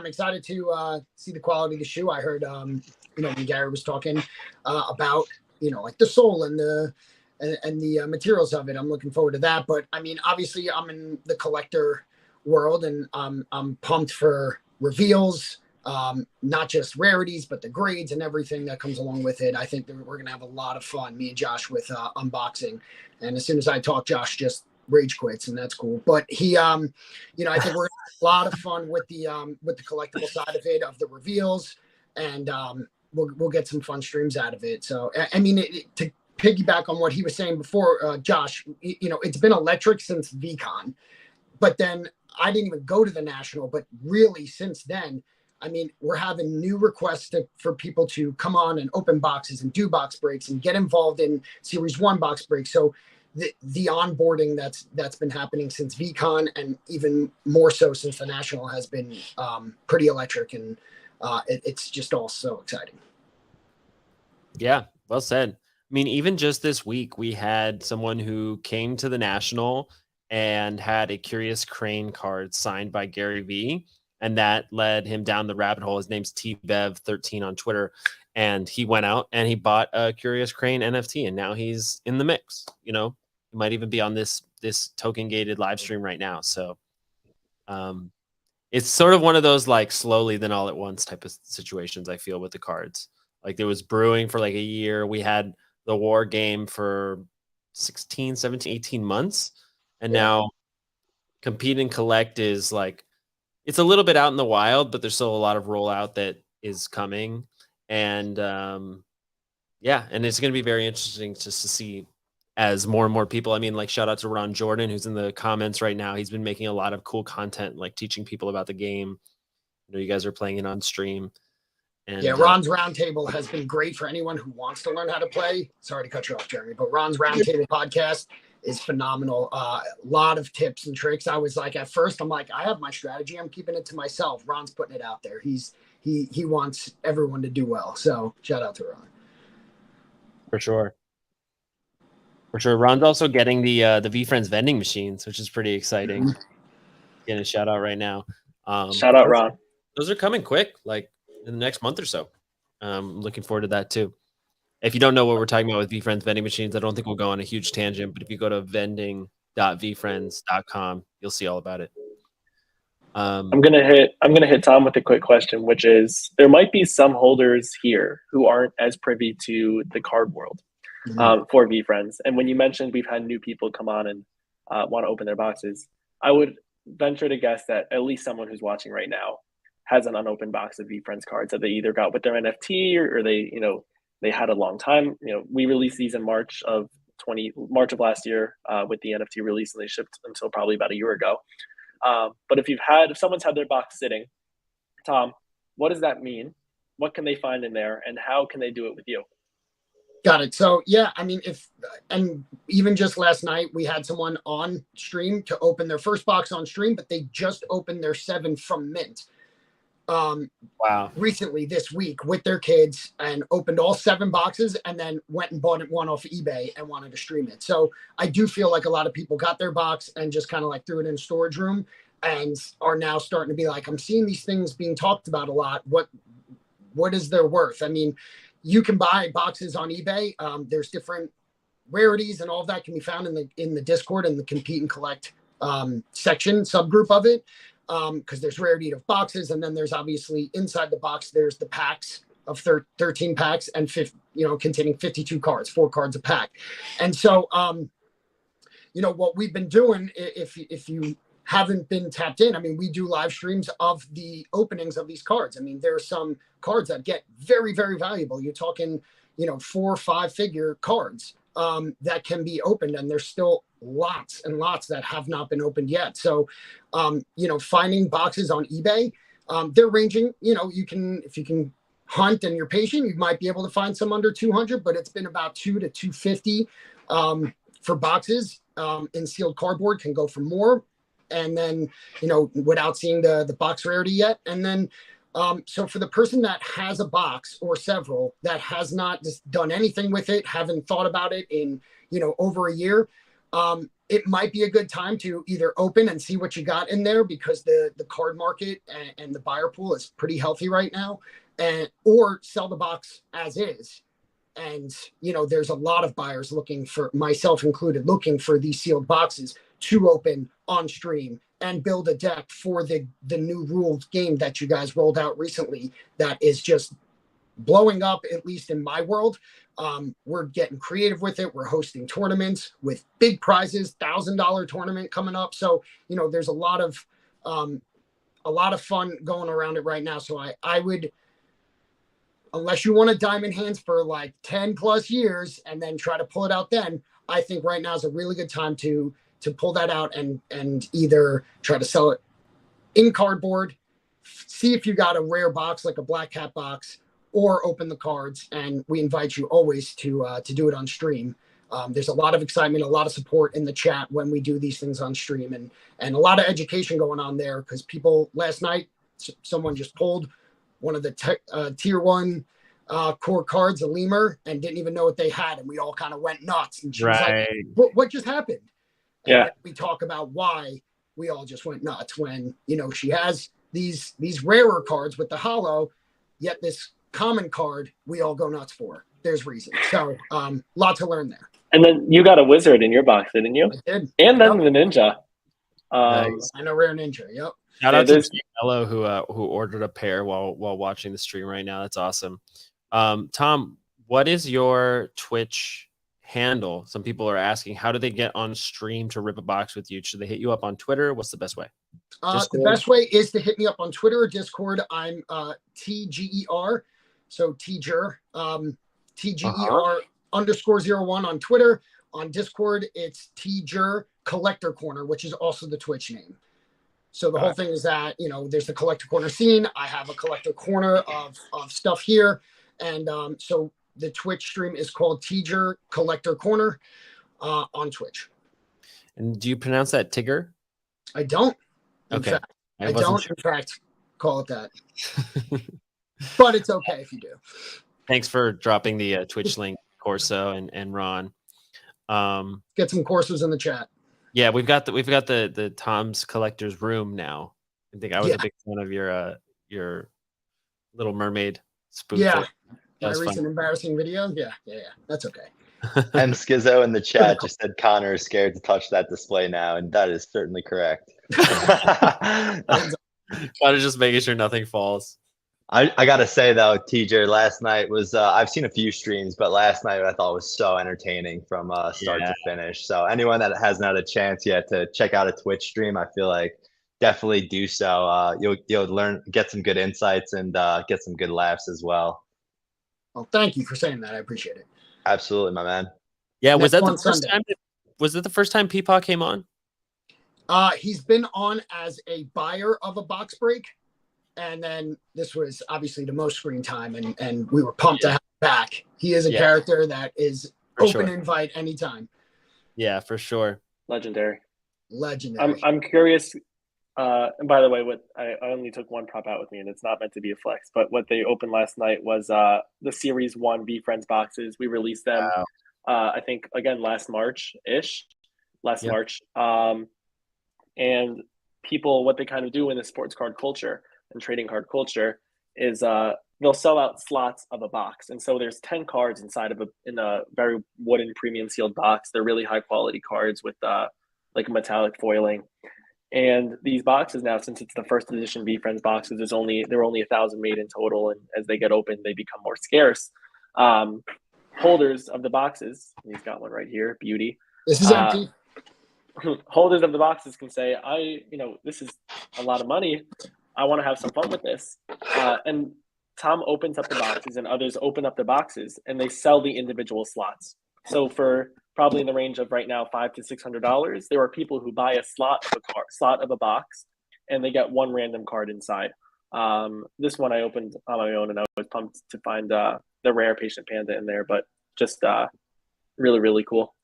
excited to see the quality of the shoe. I heard when Gary was talking about like the sole and the materials of it. I'm looking forward to that. But I mean, obviously, I'm in the collector world, and I'm pumped for reveals. Not just rarities, but the grades and everything that comes along with it. I think that we're going to have a lot of fun, me and Josh, with unboxing. And as soon as I talk, Josh just rage quits, and that's cool. But he, I think we're going to have a lot of fun with the collectible side of it, of the reveals, and we'll get some fun streams out of it. So, I mean, to piggyback on what he was saying before, Josh, it's been electric since VCon, but then I didn't even go to the National, but really since then, I mean, we're having new requests for people to come on and open boxes and do box breaks and get involved in Series 1 box breaks. So the onboarding that's been happening since VCon, and even more so since the National, has been pretty electric, and it's just all so exciting. Yeah, well said. I mean, even just this week, we had someone who came to the National and had a Curious Crane card signed by Gary Vee. And that led him down the rabbit hole. His name's TBev13 on Twitter. And he went out and he bought a Curious Crane NFT. And now he's in the mix. He might even be on this token gated live stream right now. So it's sort of one of those like slowly then all at once type of situations, I feel, with the cards. Like there was brewing for like a year. We had the war game for 16, 17, 18 months. And now Compete and Collect is like, it's a little bit out in the wild, but there's still a lot of rollout that is coming. And and it's going to be very interesting just to see as more and more people, I mean, like shout out to Ron Jordan, who's in the comments right now. He's been making a lot of cool content, like teaching people about the game. You guys are playing it on stream. And, Ron's Roundtable has been great for anyone who wants to learn how to play. Sorry to cut you off, Jeremy, but Ron's Roundtable podcast is phenomenal. A lot of tips and tricks. I was like, at first, I'm like, I have my strategy. I'm keeping it to myself. Ron's putting it out there. He wants everyone to do well. So shout out to Ron. For sure. Ron's also getting the VeeFriends vending machines, which is pretty exciting. Mm-hmm. Getting a shout out right now. Shout out, Ron. Those are coming quick, like in the next month or so. Looking forward to that too. If you don't know what we're talking about with VeeFriends vending machines, I don't think we'll go on a huge tangent, but if you go to vending meet.vfriends.com. You'll see all about it. I'm gonna hit Tom with a quick question, which is there might be some holders here who aren't as privy to the card world for VeeFriends. And when you mentioned we've had new people come on and want to open their boxes, I would venture to guess that at least someone who's watching right now has an unopened box of VeeFriends cards that they either got with their NFT or they, they had a long time. We released these in March of last year with the NFT release, and they shipped until probably about a year ago. But if someone's had their box sitting, Tom, what does that mean? What can they find in there, and how can they do it with you? Got it. So yeah, I mean, and even just last night we had someone on stream to open their first box on stream, but they just opened their 7 from Mint. Wow. Recently this week with their kids, and opened all 7 boxes and then went and bought one off eBay and wanted to stream it. So I do feel like a lot of people got their box and just kind of like threw it in a storage room and are now starting to be like, I'm seeing these things being talked about a lot. What is their worth? I mean, you can buy boxes on eBay. There's different rarities and all of that can be found in the Discord and the compete and collect section subgroup of it. Because there's rarity of boxes, and then there's obviously inside the box there's the packs of 13 packs and containing 52 cards, 4 cards a pack. And so what we've been doing, if you haven't been tapped in, I mean, we do live streams of the openings of these cards. I mean, there are some cards that get very, very valuable. You're talking 4 or 5 figure cards that can be opened, and there's still lots and lots that have not been opened yet. So finding boxes on eBay, they're ranging, if you can hunt and you're patient, you might be able to find some under 200, but it's been about 200 to 250 for boxes in sealed cardboard, can go for more. And then without seeing the box rarity yet. And then so for the person that has a box or several that has not just done anything with it, haven't thought about it in over a year, it might be a good time to either open and see what you got in there, because the card market and the buyer pool is pretty healthy right now, or sell the box as is. And there's a lot of buyers looking for, myself included, looking for these sealed boxes to open on stream and build a deck for the new rules game that you guys rolled out recently that is just blowing up, at least in my world. We're getting creative with it. We're hosting tournaments with big prizes, $1,000 tournament coming up. So, there's a lot of fun going around it right now. So I would, unless you want a diamond hands for like 10 plus years and then try to pull it out, then I think right now is a really good time to pull that out and either try to sell it in cardboard, see if you got a rare box like a black cat box, or open the cards. And we invite you always to do it on stream. There's a lot of excitement, a lot of support in the chat when we do these things on stream, and a lot of education going on there, because people last night, someone just pulled one of the tier 1 core cards, a lemur, and didn't even know what they had, and we all kind of went nuts. And she was like, what just happened? And we talk about why we all just went nuts when she has these rarer cards with the hollow, yet this common card we all go nuts for. There's reason. So lot to learn there. And then you got a wizard in your box, didn't you? I did. And then the ninja. Nice. I know, rare ninja. Yep. Shout out to Mello who ordered a pair while watching the stream right now. That's awesome. Tom, what is your Twitch handle? Some people are asking, how do they get on stream to rip a box with you? Should they hit you up on Twitter? What's the best way? The best way is to hit me up on Twitter or Discord. I'm TGER, so TGER, TGER _01 on Twitter. On Discord, it's TGER Collector Corner, which is also the Twitch name. So the whole thing is that there's the Collector Corner scene. I have a Collector Corner of stuff here, and so the Twitch stream is called TGER Collector Corner on Twitch. And do you pronounce that Tigger? I don't. Okay. In fact, I don't, in fact, call it that. But it's okay if you do. Thanks for dropping the Twitch link, Corso and Ron. Get some Corsos in the chat. Yeah, we've got the Tom's Collector's Room now. I think I was a big fan of your Little Mermaid spoof. Yeah. My recent embarrassing video. Yeah. That's okay. M Skizzo in the chat just said Connor is scared to touch that display now, and that is certainly correct. Connor just making sure nothing falls. I gotta say though, TJ, last night was I've seen a few streams, but last night I thought was so entertaining from start to finish. So anyone that hasn't had a chance yet to check out a Twitch stream, I feel like definitely do so. You'll learn, get some good insights, and get some good laughs as well. Well, thank you for saying that. I appreciate it. Absolutely, my man. Yeah, was that the first time? Was it the first time Peepaw came on? He's been on as a buyer of a box break. And then this was obviously the most screen time, and we were pumped to have him back. He is a character that is open invite anytime. Yeah, for sure. Legendary. I'm curious. And by the way, what I only took one prop out with me, and it's not meant to be a flex, but what they opened last night was the Series 1 VeeFriends boxes. We released them, I think, again, last March-ish. March. And people, what they kind of do in the sports card culture and trading card culture is they'll sell out slots of a box. And so there's 10 cards inside of a very wooden premium sealed box. They're really high quality cards with like metallic foiling. And these boxes now, since it's the first edition VeeFriends boxes, there were only 1,000 made in total. And as they get open, they become more scarce. Holders of the boxes, he's got one right here, beauty. This is empty. Holders of the boxes can say, this is a lot of money. I want to have some fun with this. And Tom opens up the boxes and others open up the boxes and they sell the individual slots. So for probably in the range of right now $500 to $600, there are people who buy a slot of a box and they get one random card inside. This one I opened on my own and I was pumped to find the rare Patient Panda in there, but just really, really cool.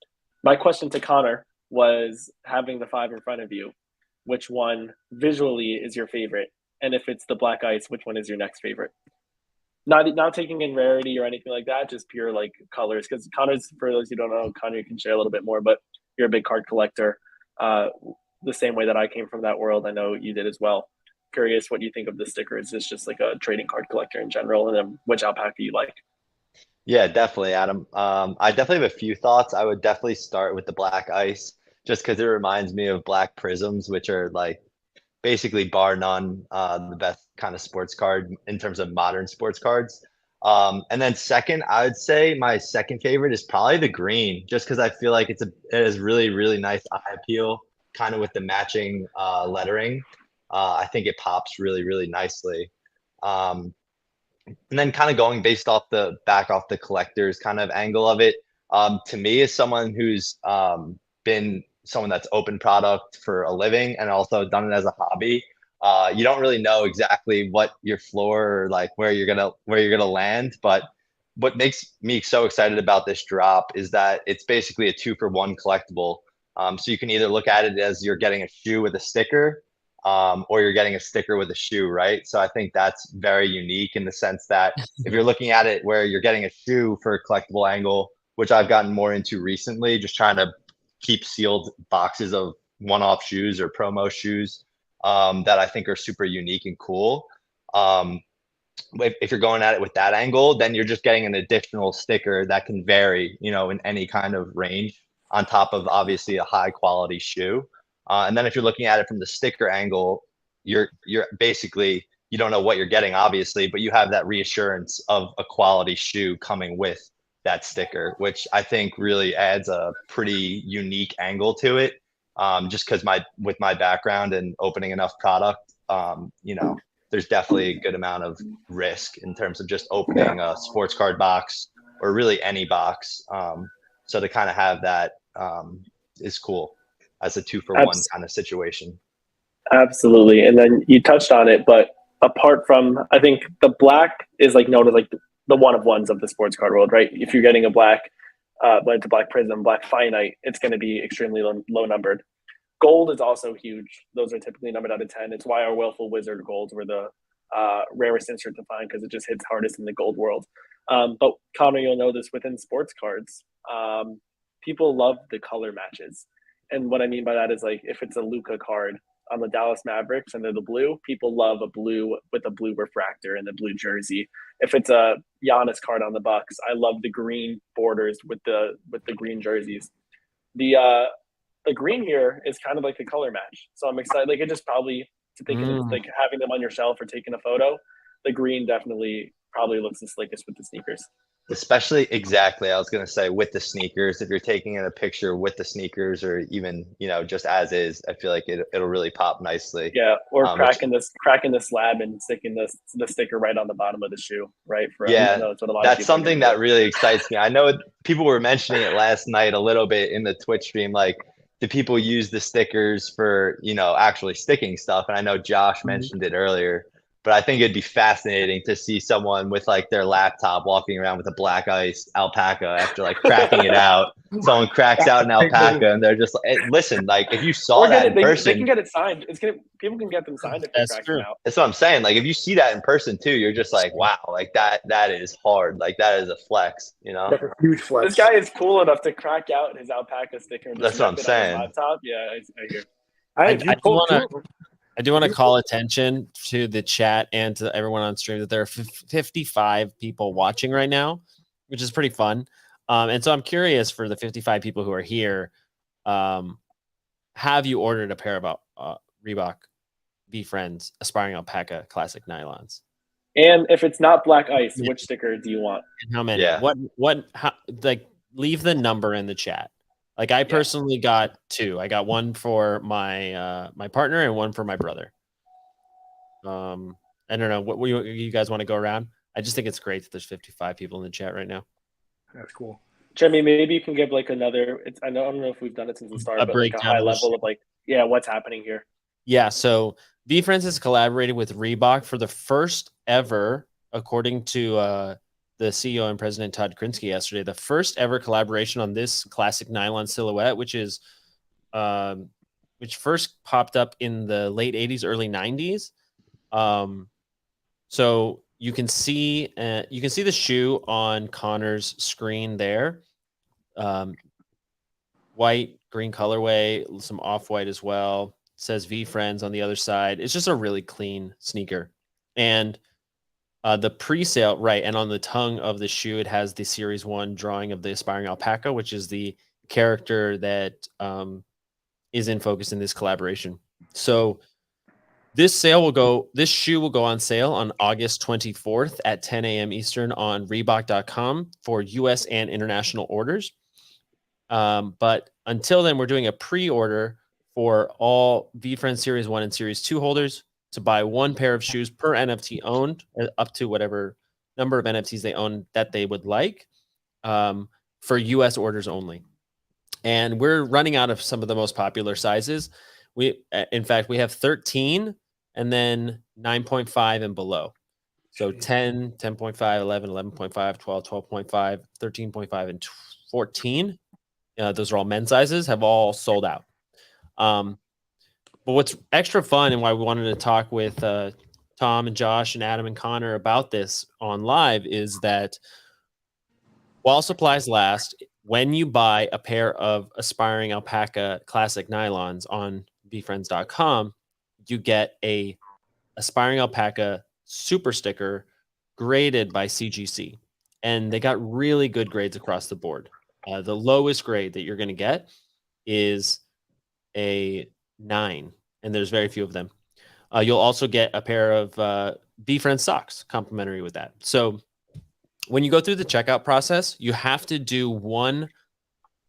My question to Connor was, having the 5 in front of you, which one visually is your favorite? And if it's the Black Ice, which one is your next favorite? Not taking in rarity or anything like that, just pure like colors. Because Connor's, for those who don't know, Connor, you can share a little bit more, but you're a big card collector. The same way that I came from that world, I know you did as well. Curious what you think of the stickers. It's just like a trading card collector in general, and then which alpaca you like. Yeah, definitely, Adam. I definitely have a few thoughts. I would definitely start with the Black Ice, just because it reminds me of Black Prisms, which are like basically bar none the best kind of sports card in terms of modern sports cards. And then second, I would say my second favorite is probably the green, just because I feel like it is really, really nice eye appeal, kind of with the matching lettering. I think it pops really, really nicely. And then kind of going based off the collector's kind of angle of it, to me, as someone who's been someone that's open product for a living and also done it as a hobby, you don't really know exactly what your floor or like where you're gonna land. But what makes me so excited about this drop is that it's basically a 2-for-1 collectible. So you can either look at it as you're getting a shoe with a sticker, or you're getting a sticker with a shoe, right? So I think that's very unique in the sense that if you're looking at it where you're getting a shoe for a collectible angle, which I've gotten more into recently, just trying to keep sealed boxes of one-off shoes or promo shoes that I think are super unique and cool. If you're going at it with that angle, then you're just getting an additional sticker that can vary, in any kind of range on top of obviously a high quality shoe. And then if you're looking at it from the sticker angle, you're basically, you don't know what you're getting, obviously, but you have that reassurance of a quality shoe coming with that sticker, which I think really adds a pretty unique angle to it. Just because with my background and opening enough product, there's definitely a good amount of risk in terms of just opening a sports card box or really any box. So to kind of have that is cool as a 2-for-1 kind of situation. Absolutely. And then you touched on it, but apart from, I think the black is like known as like the one of ones of the sports card world, right? If you're getting a black, blend to Black Prism, Black Finite, it's going to be extremely low numbered. Gold is also huge. Those are typically numbered out of 10. It's why our Willful Wizard golds were the rarest insert to find, because it just hits hardest in the gold world. But Connor, you'll know this within sports cards. People love the color matches. And what I mean by that is, like, if it's a Luka card on the Dallas Mavericks, and they're the blue. People love a blue with a blue refractor and the blue jersey. If it's a Giannis card on the Bucks, I love the green borders with the green jerseys. The green here is kind of like the color match, so I'm excited. Like, it just probably to think of like having them on your shelf or taking a photo. The green definitely probably looks the slickest with the sneakers. Especially, exactly. I was going to say with the sneakers, if you're taking in a picture with the sneakers or even, just as is, I feel like it'll really pop nicely. Yeah. Or cracking the slab and sticking the sticker right on the bottom of the shoe, right? That's something that really excites me. I know people were mentioning it last night a little bit in the Twitch stream. Like, do people use the stickers for, actually sticking stuff? And I know Josh mentioned it earlier. But I think it'd be fascinating to see someone with like their laptop walking around with a black ice alpaca after like cracking it out. Someone cracks out an alpaca and they're just like, listen, like if you saw that in person, they can get it signed. People can get them signed if they crack them out. That's what I'm saying. Like if you see that in person too, you're just like, wow, like that is hard. Like that is a flex, That's a huge flex. This guy is cool enough to crack out his alpaca sticker. That's what I'm saying. Laptop. Yeah, I hear. I do want to call attention to the chat and to everyone on stream that there are 55 people watching right now, which is pretty fun. And so I'm curious for the 55 people who are here, have you ordered a pair of Reebok VeeFriends Aspiring Alpaca Classic Nylons? And if it's not black ice, which sticker do you want? And how many? Yeah. Leave the number in the chat. Like I personally got 2. I got one for my my partner and one for my brother. I don't know what you guys want to go around. I just think it's great that there's 55 people in the chat right now. That's cool. Jeremy, maybe you can give like another. I don't know if we've done it since the start, but like a high level of like, what's happening here. Yeah, so VeeFriends has collaborated with Reebok for the first ever, according to the CEO and president Todd Krinsky yesterday, the first ever collaboration on this classic nylon silhouette, which first popped up in the late 80s, early 90s. So you can see the shoe on Connor's screen there. White, green colorway, some off-white as well. It says VeeFriends on the other side. It's just a really clean sneaker. And the Presale, right, and on the tongue of the shoe, it has the Series 1 drawing of the Aspiring Alpaca, which is the character that is in focus in this collaboration. So this shoe will go on sale on August 24th at 10 a.m. Eastern on Reebok.com for U.S. and international orders. But until then, we're doing a pre-order for all VeeFriends Series 1 and Series 2 holders to buy one pair of shoes per NFT owned, up to whatever number of NFTs they own that they would like, for US orders only. And we're running out of some of the most popular sizes. In fact, we have 13 and then 9.5 and below. So 10, 10.5, 11, 11.5, 12, 12.5, 13.5, and 14. Those are all men's sizes, have all sold out. But what's extra fun and why we wanted to talk with Tom and Josh and Adam and Connor about this on live is that while supplies last, when you buy a pair of Aspiring Alpaca Classic Nylons on VeeFriends.com, you get a Aspiring Alpaca super sticker graded by CGC. And they got really good grades across the board. The lowest grade that you're going to get is a 9, and there's very few of them. You'll also get a pair of VeeFriends socks complimentary with that. So when you go through the checkout process, you have to do one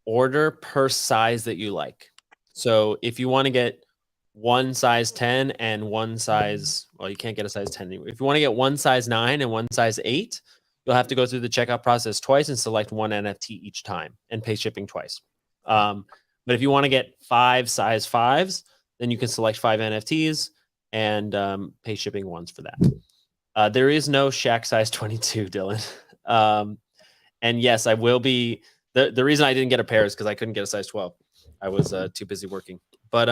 order per size that you like. So if you want to get one size 10 and one size, well, you can't get a size 10 anyway. If you want to get one size 9 and one size 8, you'll have to go through the checkout process twice and select one NFT each time and pay shipping twice. But if you want to get 5 size 5s, then you can select 5 NFTs and pay shipping once for that. There is no Shaq size 22, Dylan. And yes, I will be. The reason I didn't get a pair is because I couldn't get a size 12. I was too busy working. But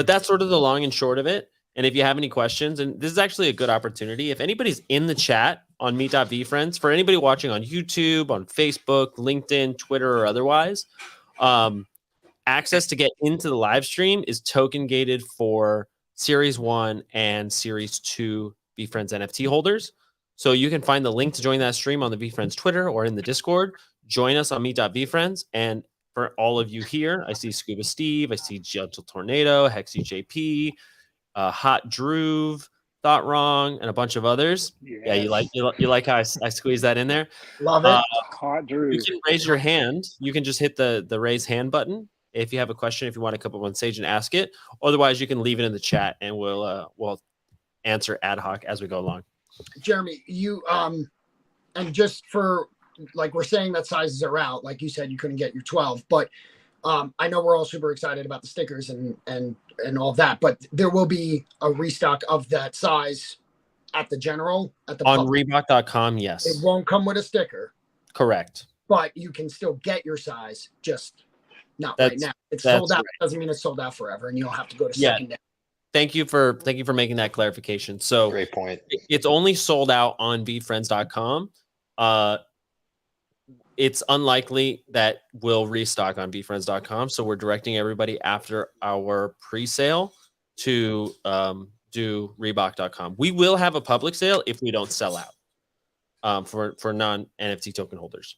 that's sort of the long and short of it. And if you have any questions, and this is actually a good opportunity, if anybody's in the chat on Meet.VeeFriends, for anybody watching on YouTube, on Facebook, LinkedIn, Twitter, or otherwise, access to get into the live stream is token gated for Series 1 and Series 2 VeeFriends NFT holders. So you can find the link to join that stream on the VeeFriends Twitter or in the Discord. Join us on meet.vfriends. And for all of you here, I see Scuba Steve, I see Gentle Tornado, Hexy JP, Hot Droove, Thought Wrong, and a bunch of others. Yes. Yeah, you like how I squeezed that in there? Love it. Hot Droove. You can raise your hand. You can just hit the raise hand button if you have a question, if you want to come up on stage and ask it. Otherwise, you can leave it in the chat and we'll answer ad hoc as we go along. Jeremy, you and just for like we're saying that sizes are out, like you said, you couldn't get your 12, but I know we're all super excited about the stickers and all of that, but there will be a restock of that size at the general at the on public. Reebok.com. Yes, It won't come with a sticker, correct, but you can still get your size, just not right now. It's sold out. Right. Doesn't mean it's sold out forever, and you don't have to go to secondary. Thank you for making that clarification. So great point. It's only sold out on VeeFriends.com. It's unlikely that we'll restock on VeeFriends.com. So we're directing everybody after our pre-sale to do Reebok.com. We will have a public sale if we don't sell out for non-NFT token holders.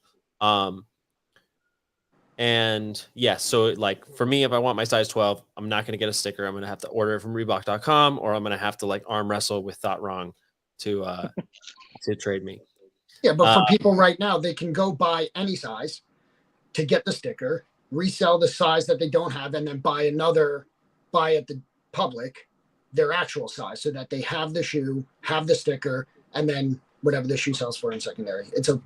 And yes, so like for me, if I want my size 12, I'm not going to get a sticker. I'm going to have to order it from Reebok.com, or I'm going to have to like arm wrestle with Thought Wrong to trade me. Yeah, but for people right now, they can go buy any size to get the sticker, resell the size that they don't have, and then buy at the public their actual size so that they have the shoe, have the sticker, and then whatever the shoe sells for in secondary. It's a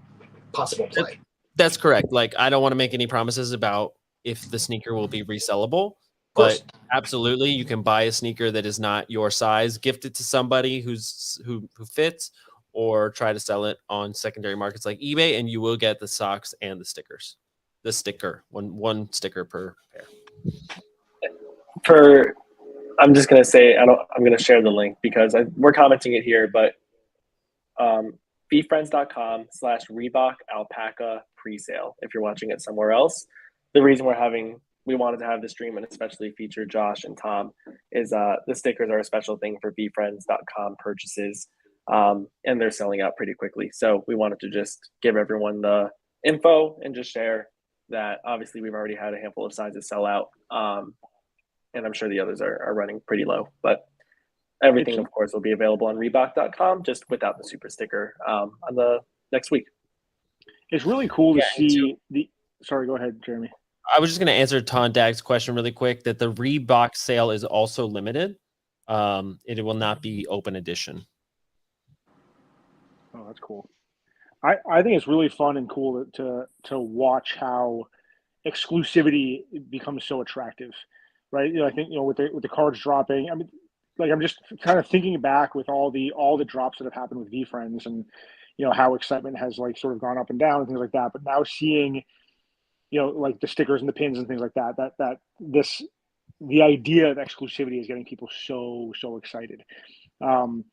possible play. That's correct. Like, I don't want to make any promises about if the sneaker will be resellable, but absolutely you can buy a sneaker that is not your size, gift it to somebody who fits, or try to sell it on secondary markets like eBay, and you will get the socks and the stickers. The sticker, one sticker per pair. I'm just gonna say I'm gonna share the link because we're commenting it here, but VeeFriends.com/Reebok Alpaca presale. If you're watching it somewhere else, the reason we wanted to have the stream and especially feature Josh and Tom is the stickers are a special thing for VeeFriends.com purchases. And they're selling out pretty quickly. So we wanted to just give everyone the info and just share that obviously we've already had a handful of sizes sell out. And I'm sure the others are running pretty low, but everything of course will be available on Reebok.com just without the super sticker on the next week. It's really cool to see sorry, go ahead, Jeremy. I was just going to answer Ton Dag's question really quick that the Reebok sale is also limited. It will not be open edition. Oh, that's cool. I think it's really fun and cool to watch how exclusivity becomes so attractive, right? I think with the cards dropping. I mean, like I'm just kind of thinking back with all the drops that have happened with VeeFriends and how excitement has like sort of gone up and down and things like that. But now seeing like the stickers and the pins and things like that the idea of exclusivity is getting people so excited. And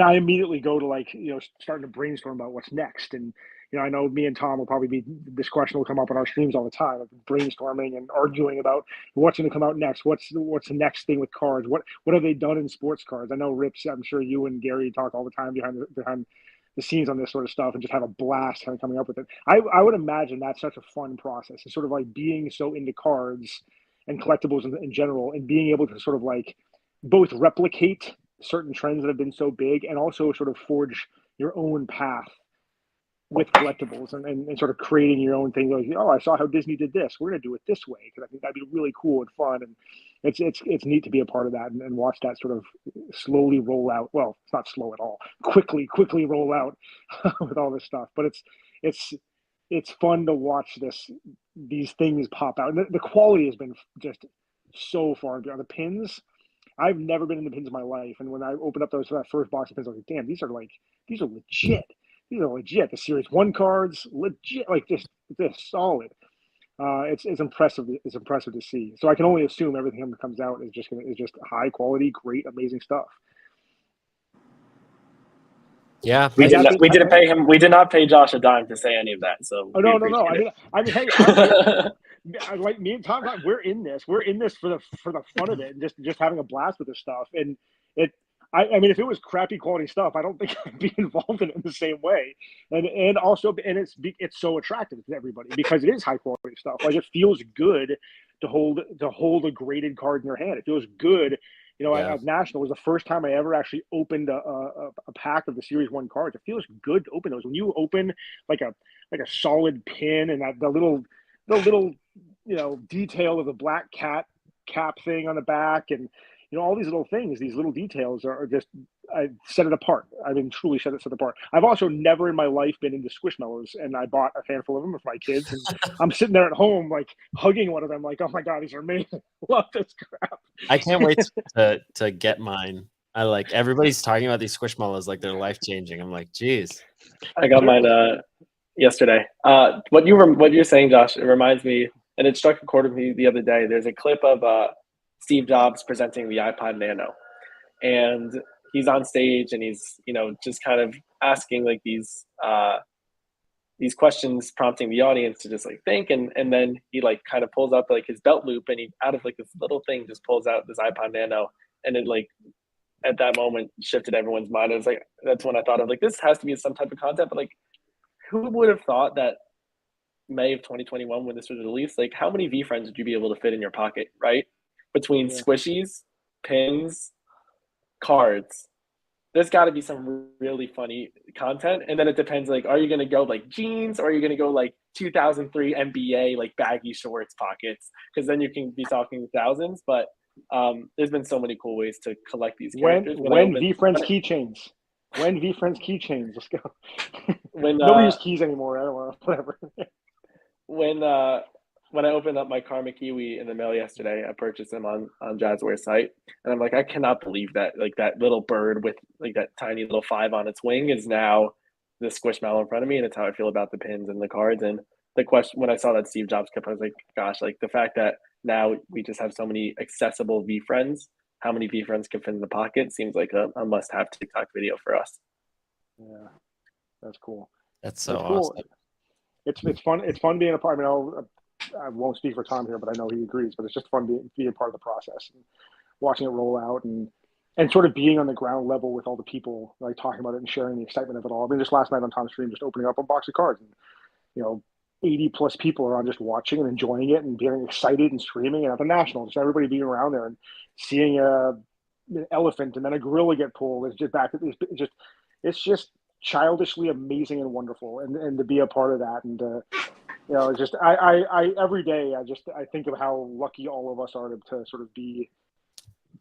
I immediately go to like starting to brainstorm about what's next, and I know me and Tom will probably this question will come up on our streams all the time, brainstorming and arguing about what's going to come out next, what's the next thing with cards, what have they done in sports cards. I know Rips, I'm sure you and Gary talk all the time behind the scenes on this sort of stuff and just have a blast kind of coming up with it. I would imagine that's such a fun process. It's sort of like being so into cards and collectibles in general, and being able to sort of like both replicate certain trends that have been so big and also sort of forge your own path with collectibles and sort of creating your own thing. Like, I saw how Disney did this. We're going to do it this way because I think that'd be really cool and fun. And it's neat to be a part of that and watch that sort of slowly roll out. Well, it's not slow at all. Quickly roll out with all this stuff. But it's fun to watch these things pop out. And the quality has been just so far beyond. The pins, I've never been in the pins in my life, and when I opened up that first box of pins, I was like, "Damn, these are legit. These are legit. The Series 1 cards, legit. Like they're solid. It's impressive. It's impressive to see. So I can only assume everything that comes out is just high quality, great, amazing stuff. Yeah, we didn't pay him. We did not pay Josh a dime to say any of that. So no. I mean, hey, like me and Tom, we're in this for the fun of it and just having a blast with this stuff. And I mean, if it was crappy quality stuff, I don't think I'd be involved in it in the same way. And also, it's so attractive to everybody because it is high quality stuff. Like, it feels good to hold a graded card in your hand. It feels good. You know, at National was the first time I ever actually opened a pack of the Series 1 cards. It feels good to open those. When you open like a solid pin and the little detail of the black cat cap thing on the back, and all these little things, these little details are just, I set it apart. I mean, truly set it apart. I've also never in my life been into Squishmallows, and I bought a handful of them for my kids, and I'm sitting there at home, like, hugging one of them, like, oh my God, these are amazing. Love this crap. I can't wait to get mine. I like, everybody's talking about these Squishmallows like they're life-changing. I'm like, geez. I got mine yesterday. What you're saying, Josh, it reminds me, and it struck a chord with me the other day. There's a clip of Steve Jobs presenting the iPod Nano, and he's on stage and he's just kind of asking like these questions, prompting the audience to just like think, and then he like kind of pulls up like his belt loop, and he out of like this little thing just pulls out this iPod Nano, and it like at that moment shifted everyone's mind. It was like, that's when I thought of like, this has to be some type of content, but like, who would have thought that May of 2021 when this was released, like how many VeeFriends would you be able to fit in your pocket, right? Between squishies, pins, cards, there's got to be some really funny content. And then it depends, like, are you going to go like jeans, or are you going to go like 2003 NBA like baggy shorts pockets? Because then you can be talking thousands. But there's been so many cool ways to collect these characters. When VeeFriends keychains. When VeeFriends keychains, let's go. Nobody uses keys anymore. I don't know, whatever. When I opened up my Karma Kiwi in the mail yesterday, I purchased them on Jazzware's site, and I'm like, I cannot believe that like that little bird with like that tiny little 5 on its wing is now the Squishmallow in front of me, and it's how I feel about the pins and the cards. And the question when I saw that Steve Jobs clip, I was like, gosh, like the fact that now we just have so many accessible VeeFriends, how many VeeFriends can fit in the pocket seems like a must-have TikTok video for us. Yeah, that's cool. That's so awesome. Cool. It's fun. It's fun being a part. I mean, I won't speak for Tom here, but I know he agrees. But it's just fun being part of the process and watching it roll out and sort of being on the ground level with all the people, like talking about it and sharing the excitement of it all. I mean, just last night on Tom's stream, just opening up a box of cards, and 80 plus people are on just watching and enjoying it and being excited and screaming. And at the National, just everybody being around there and seeing an elephant and then a gorilla get pulled. It's just childishly amazing and wonderful, and to be a part of that, and just I every day I think of how lucky all of us are to sort of be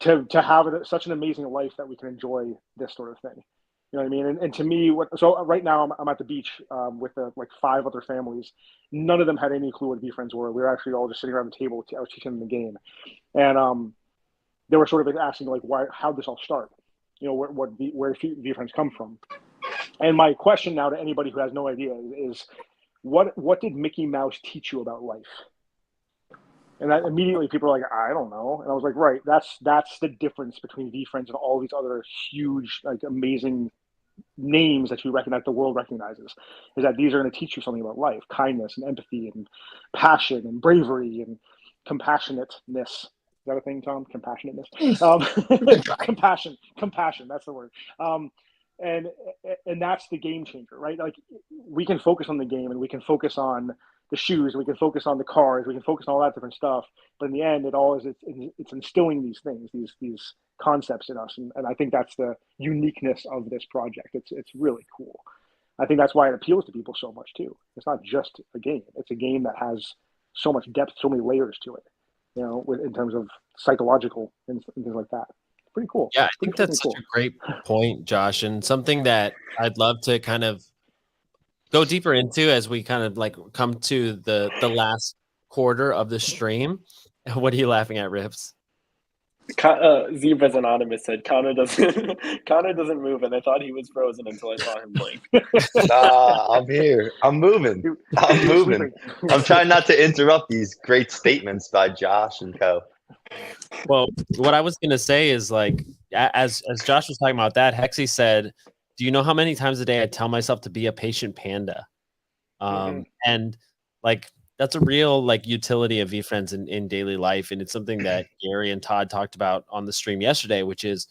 to have such an amazing life that we can enjoy this sort of thing. You know what I mean? And to me, so right now I'm at the beach with like 5 other families. None of them had any clue what VeeFriends were. We were actually all just sitting around the table. I was teaching them the game, and they were sort of asking like, how did this all start? Where VeeFriends come from. And my question now to anybody who has no idea is, what did Mickey Mouse teach you about life? And that immediately people are like, I don't know. And I was like, right, that's the difference between VeeFriends and all these other huge, like amazing names that you recognize, the world recognizes, is that these are going to teach you something about life, kindness and empathy and passion and bravery and compassionateness. Is that a thing, Tom? Compassionateness? Compassion, that's the word. And that's the game changer, right? Like, we can focus on the game, and we can focus on the shoes, we can focus on the cars, we can focus on all that different stuff. But in the end, it's instilling these things, these concepts in us, and I think that's the uniqueness of this project. It's really cool. I think that's why it appeals to people so much too. It's not just a game; it's a game that has so much depth, so many layers to it. In terms of psychological and things like that. Pretty cool. Yeah, I think that's such a great point, Josh, and something that I'd love to kind of go deeper into as we kind of like come to the last quarter of the stream. What are you laughing at, Rips? Zebras Anonymous said Connor doesn't move, and I thought he was frozen until I saw him blink. I'm here. I'm moving. I'm trying not to interrupt these great statements by Josh and co. Well, what I was going to say is, like, as Josh was talking about that, Hexy said, do you know how many times a day I tell myself to be a patient panda? And like, that's a real like utility of VeeFriends in daily life. And it's something that Gary and Todd talked about on the stream yesterday, which is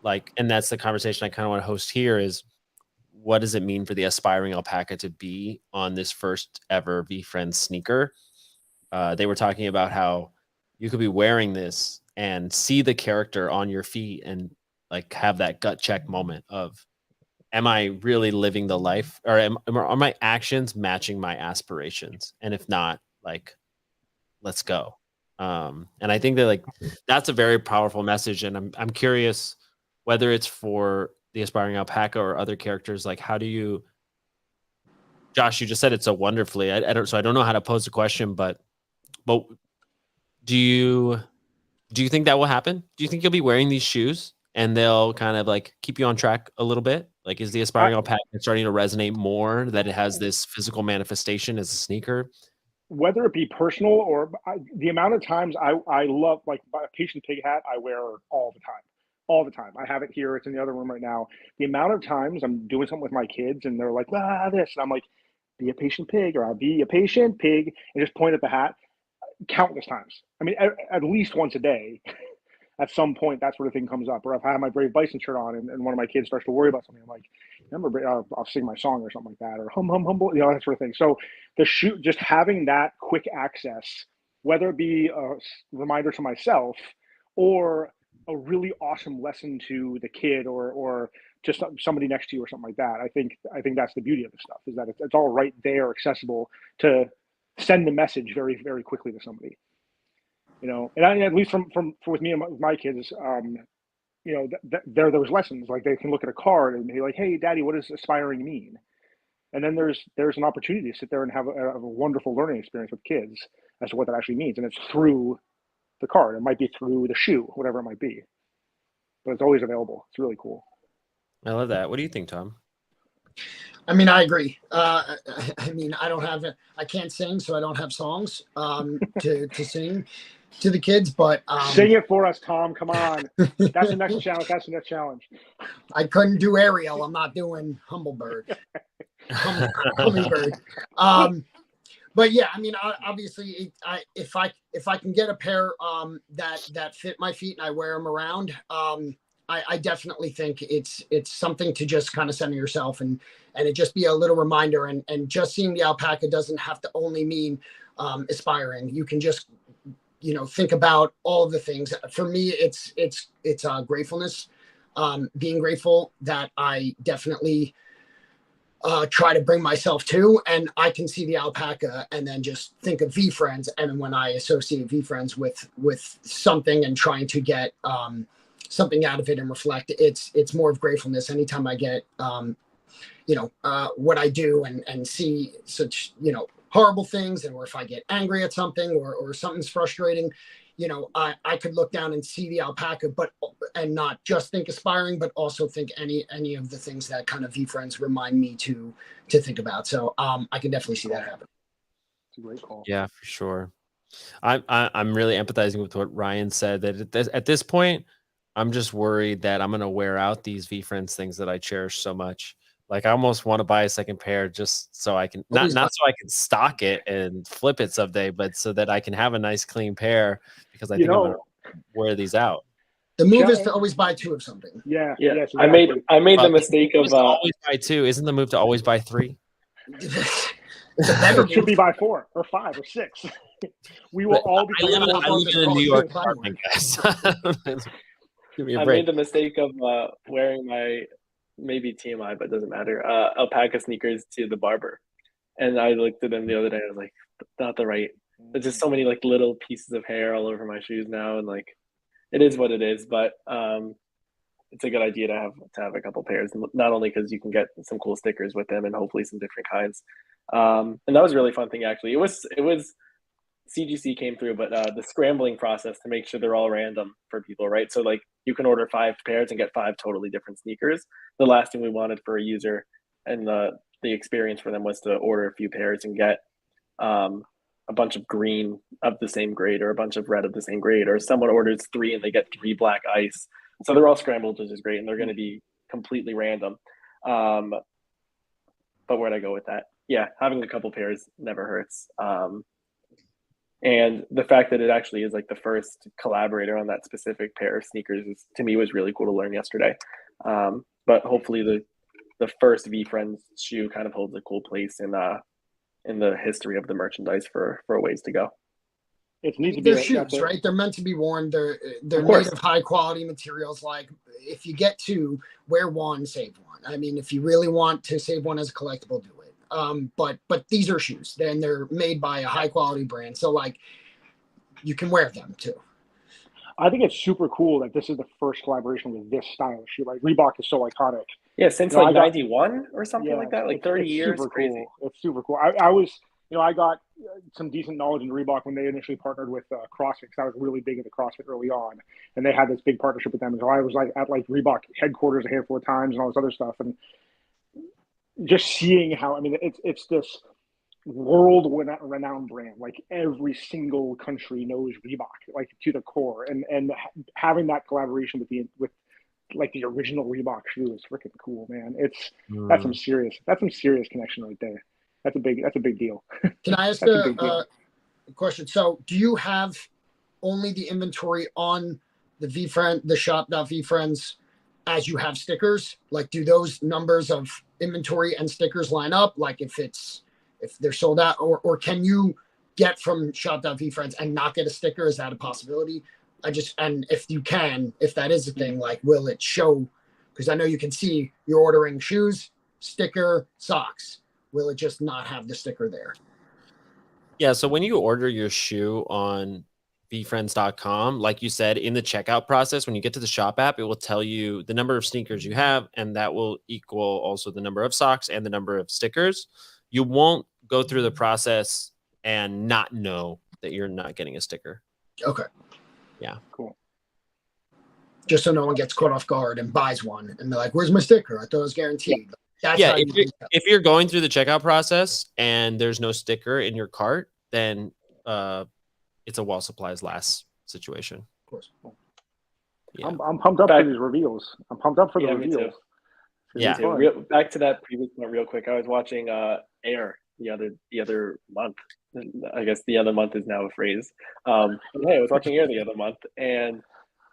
like, and that's the conversation I kind of want to host here is what does it mean for the aspiring alpaca to be on this first ever VeeFriends sneaker? They were talking about how you could be wearing this and see the character on your feet and like have that gut check moment of, am I really living the life, or are my actions matching my aspirations? And if not, like, let's go. And I think that like that's a very powerful message. And I'm curious whether it's for the aspiring alpaca or other characters. Like, how do you, Josh? You just said it so wonderfully. I don't know how to pose the question, but do you think that will happen? Do you think you'll be wearing these shoes and they'll kind of like keep you on track a little bit? Like, is the aspiring alpaca starting to resonate more that it has this physical manifestation as a sneaker? Whether it be personal or the amount of times I love, like a patient pig hat, I wear all the time. I have it here. It's in the other room right now. The amount of times I'm doing something with my kids and they're like, this. And I'm like, be a patient pig, or I'll be a patient pig, and just point at the hat countless times. I mean, at least once a day. At some point, that sort of thing comes up. Or if I have my Brave Bison shirt on and one of my kids starts to worry about something, I'm like, remember, I'll sing my song or something like that, or humble, that sort of thing. So the shoe, just having that quick access, whether it be a reminder to myself or a really awesome lesson to the kid or just somebody next to you or something like that. I think that's the beauty of this stuff, is that it's all right there, accessible to send the message very, very quickly to somebody. And at least with me and my kids, there are those lessons. Like, they can look at a card and be like, "Hey, Daddy, what does aspiring mean?" And then there's an opportunity to sit there and have a wonderful learning experience with kids as to what that actually means, and it's through the card. It might be through the shoe, whatever it might be, but it's always available. It's really cool. I love that. What do you think, Tom? I mean, I agree. I mean, I can't sing, so I don't have songs to sing to the kids, but sing it for us, Tom. Come on. That's the next challenge. I couldn't do Ariel. I'm not doing Hummingbird. But yeah, I mean, obviously, if I can get a pair that fit my feet and I wear them around, I definitely think it's something to just kind of center yourself and it just be a little reminder, and just seeing the alpaca doesn't have to only mean aspiring. You can just think about all of the things. For me, it's gratefulness, being grateful that I definitely try to bring myself to, and I can see the alpaca and then just think of VeeFriends. And when I associate VeeFriends with something and trying to get something out of it and reflect, it's more of gratefulness. Anytime I get what I do and see such horrible things, or if I get angry at something or something's frustrating, I could look down and see the alpaca, and not just think aspiring, but also think any of the things that kind of VeeFriends remind me to think about. So I can definitely see that happen. It's a great call. Yeah, for sure. I'm really empathizing with what Ryan said, that at this point, I'm just worried that I'm going to wear out these VeeFriends things that I cherish so much. Like, I almost want to buy a second pair just so I can not so I can stock it and flip it someday, but so that I can have a nice clean pair, because I think I'm gonna wear these out. The move is to always buy two of something. Yeah. Exactly. I made the mistake of always buy two. Isn't the move to always buy three? It should be buy 4 or 5 or 6. We will all be. I live in a New York apartment, guys. Give me a break. I made the mistake of wearing my, maybe TMI, but it doesn't matter, alpaca sneakers to the barber. And I looked at them the other day. I was like, not the right. There's just so many like little pieces of hair all over my shoes now, and like, it is what it is. But it's a good idea to have a couple pairs, not only because you can get some cool stickers with them and hopefully some different kinds. And that was a really fun thing, actually. It was CGC came through, but the scrambling process to make sure they're all random for people, right? So like, you can order 5 pairs and get 5 totally different sneakers. The last thing we wanted for a user and the experience for them was to order a few pairs and get a bunch of green of the same grade or a bunch of red of the same grade, or someone orders 3 and they get 3 black ice. So they're all scrambled, which is great, and they're going to be completely random. But where'd I go with that? yeah, having a couple pairs never hurts. And the fact that it actually is like the first collaborator on that specific pair of sneakers is, to me, was really cool to learn yesterday. But hopefully the first VeeFriends shoe kind of holds a cool place in the history of the merchandise for a ways to go. It needs to be shoes, right? They're meant to be worn. They're made of high quality materials. Like, if you get two, wear one, save one. I mean, if you really want to save one as a collectible, do it. But these are shoes, and they're made by a high quality brand, so like you can wear them too. I think it's super cool that this is the first collaboration with this style of shoe. Like, Reebok is so iconic. Yeah, since like 91 or something like that, like 30 years. Super crazy. Cool. It's super cool. I was, I got some decent knowledge in Reebok when they initially partnered with CrossFit, because I was really big into CrossFit early on, and they had this big partnership with them. And so I was like at like Reebok headquarters a handful of times and all this other stuff, and just seeing how, I mean, it's this world renowned brand. Like, every single country knows Reebok, like, to the core, and having that collaboration with like the original Reebok shoe is freaking cool, man. That's some serious connection right there. That's a big deal. Can I ask a question? So, do you have only the inventory on the shop.VeeFriends as you have stickers? Like, do those numbers of inventory and stickers line up? Like, if they're sold out, or can you get from shop.VeeFriends and not get a sticker? Is that a possibility? And if you can, if that is a thing, like, will it show? Because I know you can see you're ordering shoes, sticker, socks. Will it just not have the sticker there? Yeah. So when you order your shoe on VeeFriends.com, like you said, in the checkout process, when you get to the shop app, it will tell you the number of sneakers you have, and that will equal also the number of socks and the number of stickers. You won't go through the process and not know that you're not getting a sticker. Okay. Yeah. Cool. Just so no one gets caught off guard and buys one and they're like, "Where's my sticker? I thought it was guaranteed." That's yeah. If you're going through the checkout process and there's no sticker in your cart, then it's a while supplies last situation. Of course. Yeah. I'm pumped up for these reveals. I'm pumped up for the reveals. Yeah. Back to that previous one real quick. I was watching Air the other month. I guess the other month is now a phrase. Hey, I was watching Air the other month, and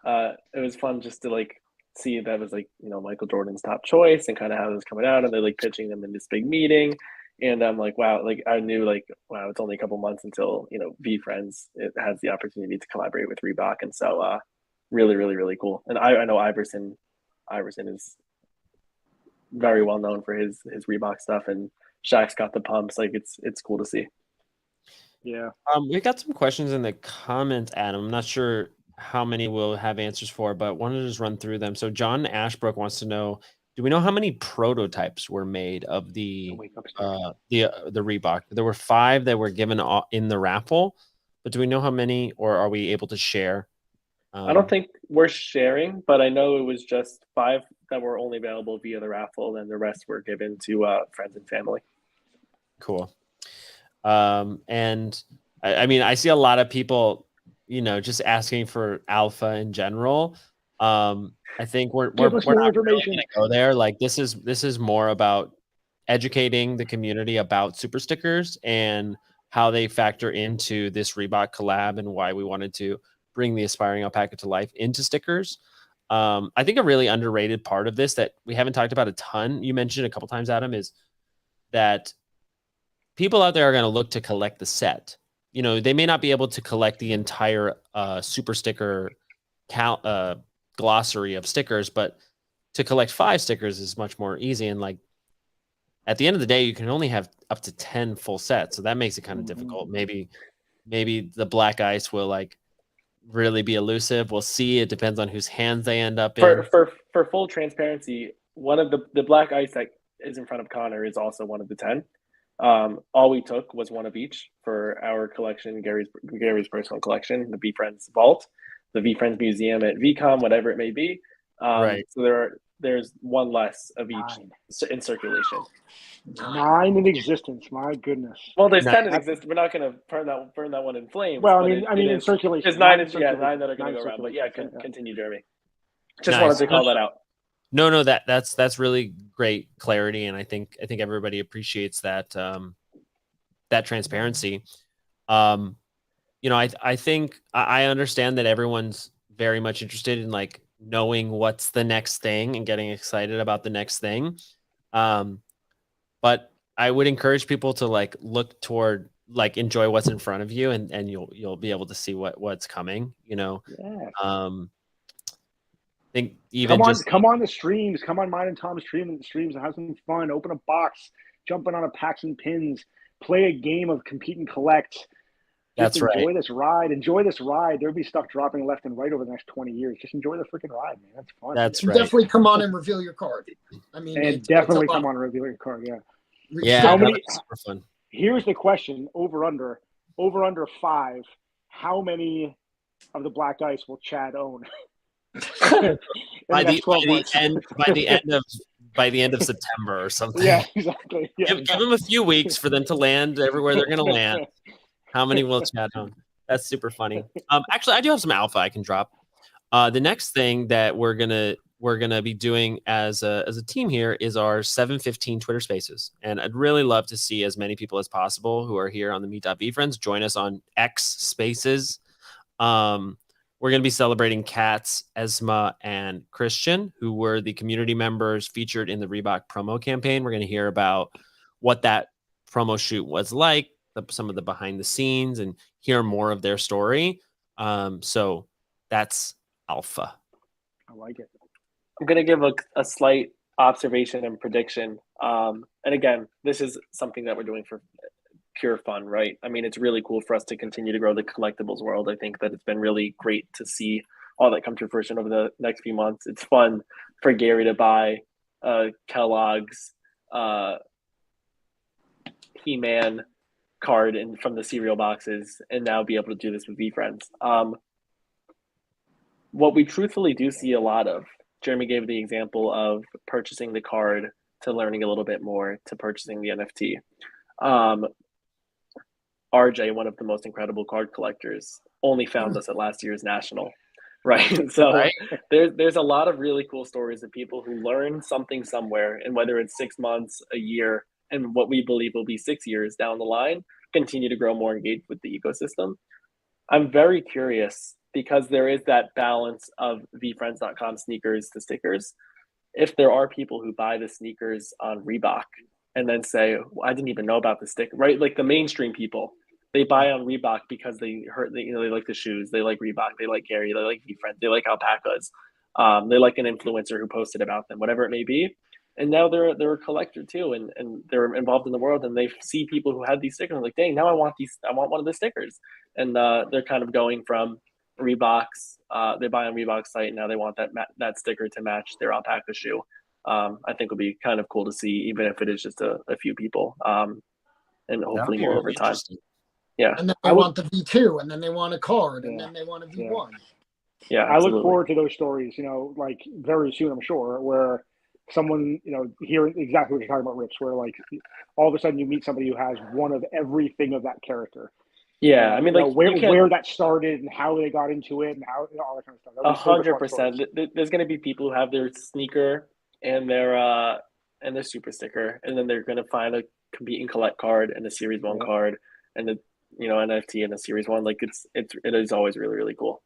it was fun just to like see that was like, Michael Jordan's top choice and kind of how it was coming out, and they're like pitching them in this big meeting. And I'm like, wow, like I knew like, wow, it's only a couple months until, VeeFriends, it has the opportunity to collaborate with Reebok. And so really, really, really cool. And I know Iverson is very well known for his Reebok stuff, and Shaq's got the pumps. Like, it's cool to see. Yeah. We got some questions in the comments, Adam. I'm not sure how many we'll have answers for, but wanted to just run through them. So John Ashbrook wants to know, do we know how many prototypes were made of the Reebok? There were 5 that were given in the raffle, but do we know how many, or are we able to share? I don't think we're sharing, but I know it was just 5 that were only available via the raffle, and the rest were given to friends and family. Cool. And I mean, I see a lot of people, just asking for alpha in general. I think we're not really going to go there. Like, this is more about educating the community about super stickers and how they factor into this Reebok collab, and why we wanted to bring the Aspiring Alpaca to life into stickers. I think a really underrated part of this that we haven't talked about a ton, you mentioned a couple times, Adam, is that people out there are going to look to collect the set. They may not be able to collect the entire super sticker glossary of stickers, but to collect 5 stickers is much more easy. And like, at the end of the day, you can only have up to 10 full sets. So that makes it kind of difficult. Maybe the black ice will like really be elusive. We'll see. It depends on whose hands they end up in. For full transparency, one of the black ice that is in front of Connor is also one of the 10. All we took was one of each for our collection, Gary's personal collection, the VeeFriends Vault, the VeeFriends Museum at VCOM, whatever it may be. Right. So there's one less of each in circulation. 9 in existence. My goodness. Well, there's 10 in existence. We're not going to burn that one in flames. Well, I mean, in circulation. There's 9 that are going to go around. But yeah, continue, Jeremy. Just wanted to call that out. No, that's really great clarity, and I think everybody appreciates that that transparency. You know, I think I understand that everyone's very much interested in like knowing what's the next thing and getting excited about the next thing. But I would encourage people to like look toward, like, enjoy what's in front of you, and you'll be able to see what's coming, you know. Yeah. I think even come on the streams, come on mine and Tom's streams and have some fun. Open a box, jumping on a packs and pins, play a game of compete and collect. That's right. Enjoy this ride. Enjoy this ride. There'll be stuff dropping left and right over the next 20 years. Just enjoy the freaking ride, man. That's fun. That's right. Definitely come on and reveal your card. I mean, and definitely come on and reveal your card. Yeah. Yeah. How many? Super fun. Here's the question: over under 5. How many of the black ice will Chad own? by the end of September or something. Yeah, exactly. Yeah, give them a few weeks for them to land everywhere they're going to land. How many will Chad own? That's super funny. Actually, I do have some alpha I can drop. The next thing that we're gonna be doing as a team here is our 7:15 Twitter Spaces, and I'd really love to see as many people as possible who are here on the VeeFriends join us on X Spaces. We're going to be celebrating Katz, Esma, and Christian, who were the community members featured in the Reebok promo campaign. We're going to hear about what that promo shoot was like, some of the behind the scenes, and hear more of their story. So that's alpha. I like it. I'm going to give a slight observation and prediction. And again, this is something that we're doing for pure fun, right? I mean, it's really cool for us to continue to grow the collectibles world. I think that it's been really great to see all that come to fruition over the next few months. It's fun for Gary to buy Kellogg's He-Man card from the cereal boxes and now be able to do this with VeeFriends. What we truthfully do see a lot of, Jeremy gave the example of purchasing the card to learning a little bit more to purchasing the NFT. RJ, one of the most incredible card collectors, only found us at last year's National, right? So right. There's a lot of really cool stories of people who learn something somewhere, and whether it's 6 months, a year, and what we believe will be 6 years down the line, continue to grow more engaged with the ecosystem. I'm very curious because there is that balance of VeeFriends.com sneakers to stickers. If there are people who buy the sneakers on Reebok and then say, well, I didn't even know about the sticker, right? Like the mainstream people, they buy on Reebok because they like the shoes, they like Reebok, they like Gary, they like VeeFriends, they like alpacas, they like an influencer who posted about them, whatever it may be. And now they're a collector too, and they're involved in the world, and they see people who had these stickers, and like, dang, now I want one of the stickers, and they're kind of going from Reebok's, they buy on Reebok's site, and now they want that sticker to match their alpaca shoe. I think it'll be kind of cool to see, even if it is just a few people, and hopefully more over time. Yeah, and then they want the V2, and then they want a card, and then they want a V1. Yeah, I look forward to those stories. Like very soon, I'm sure, where someone hearing exactly what you're talking about, Rips, where like all of a sudden you meet somebody who has one of everything of that character. Yeah, I mean, like where that started and how they got into it and how all that kind of stuff. 100%. There's going to be people who have their sneaker and their super sticker, and then they're going to find a compete and collect card and a Series 1 card and the NFT and a Series 1. Like it is always really, really cool.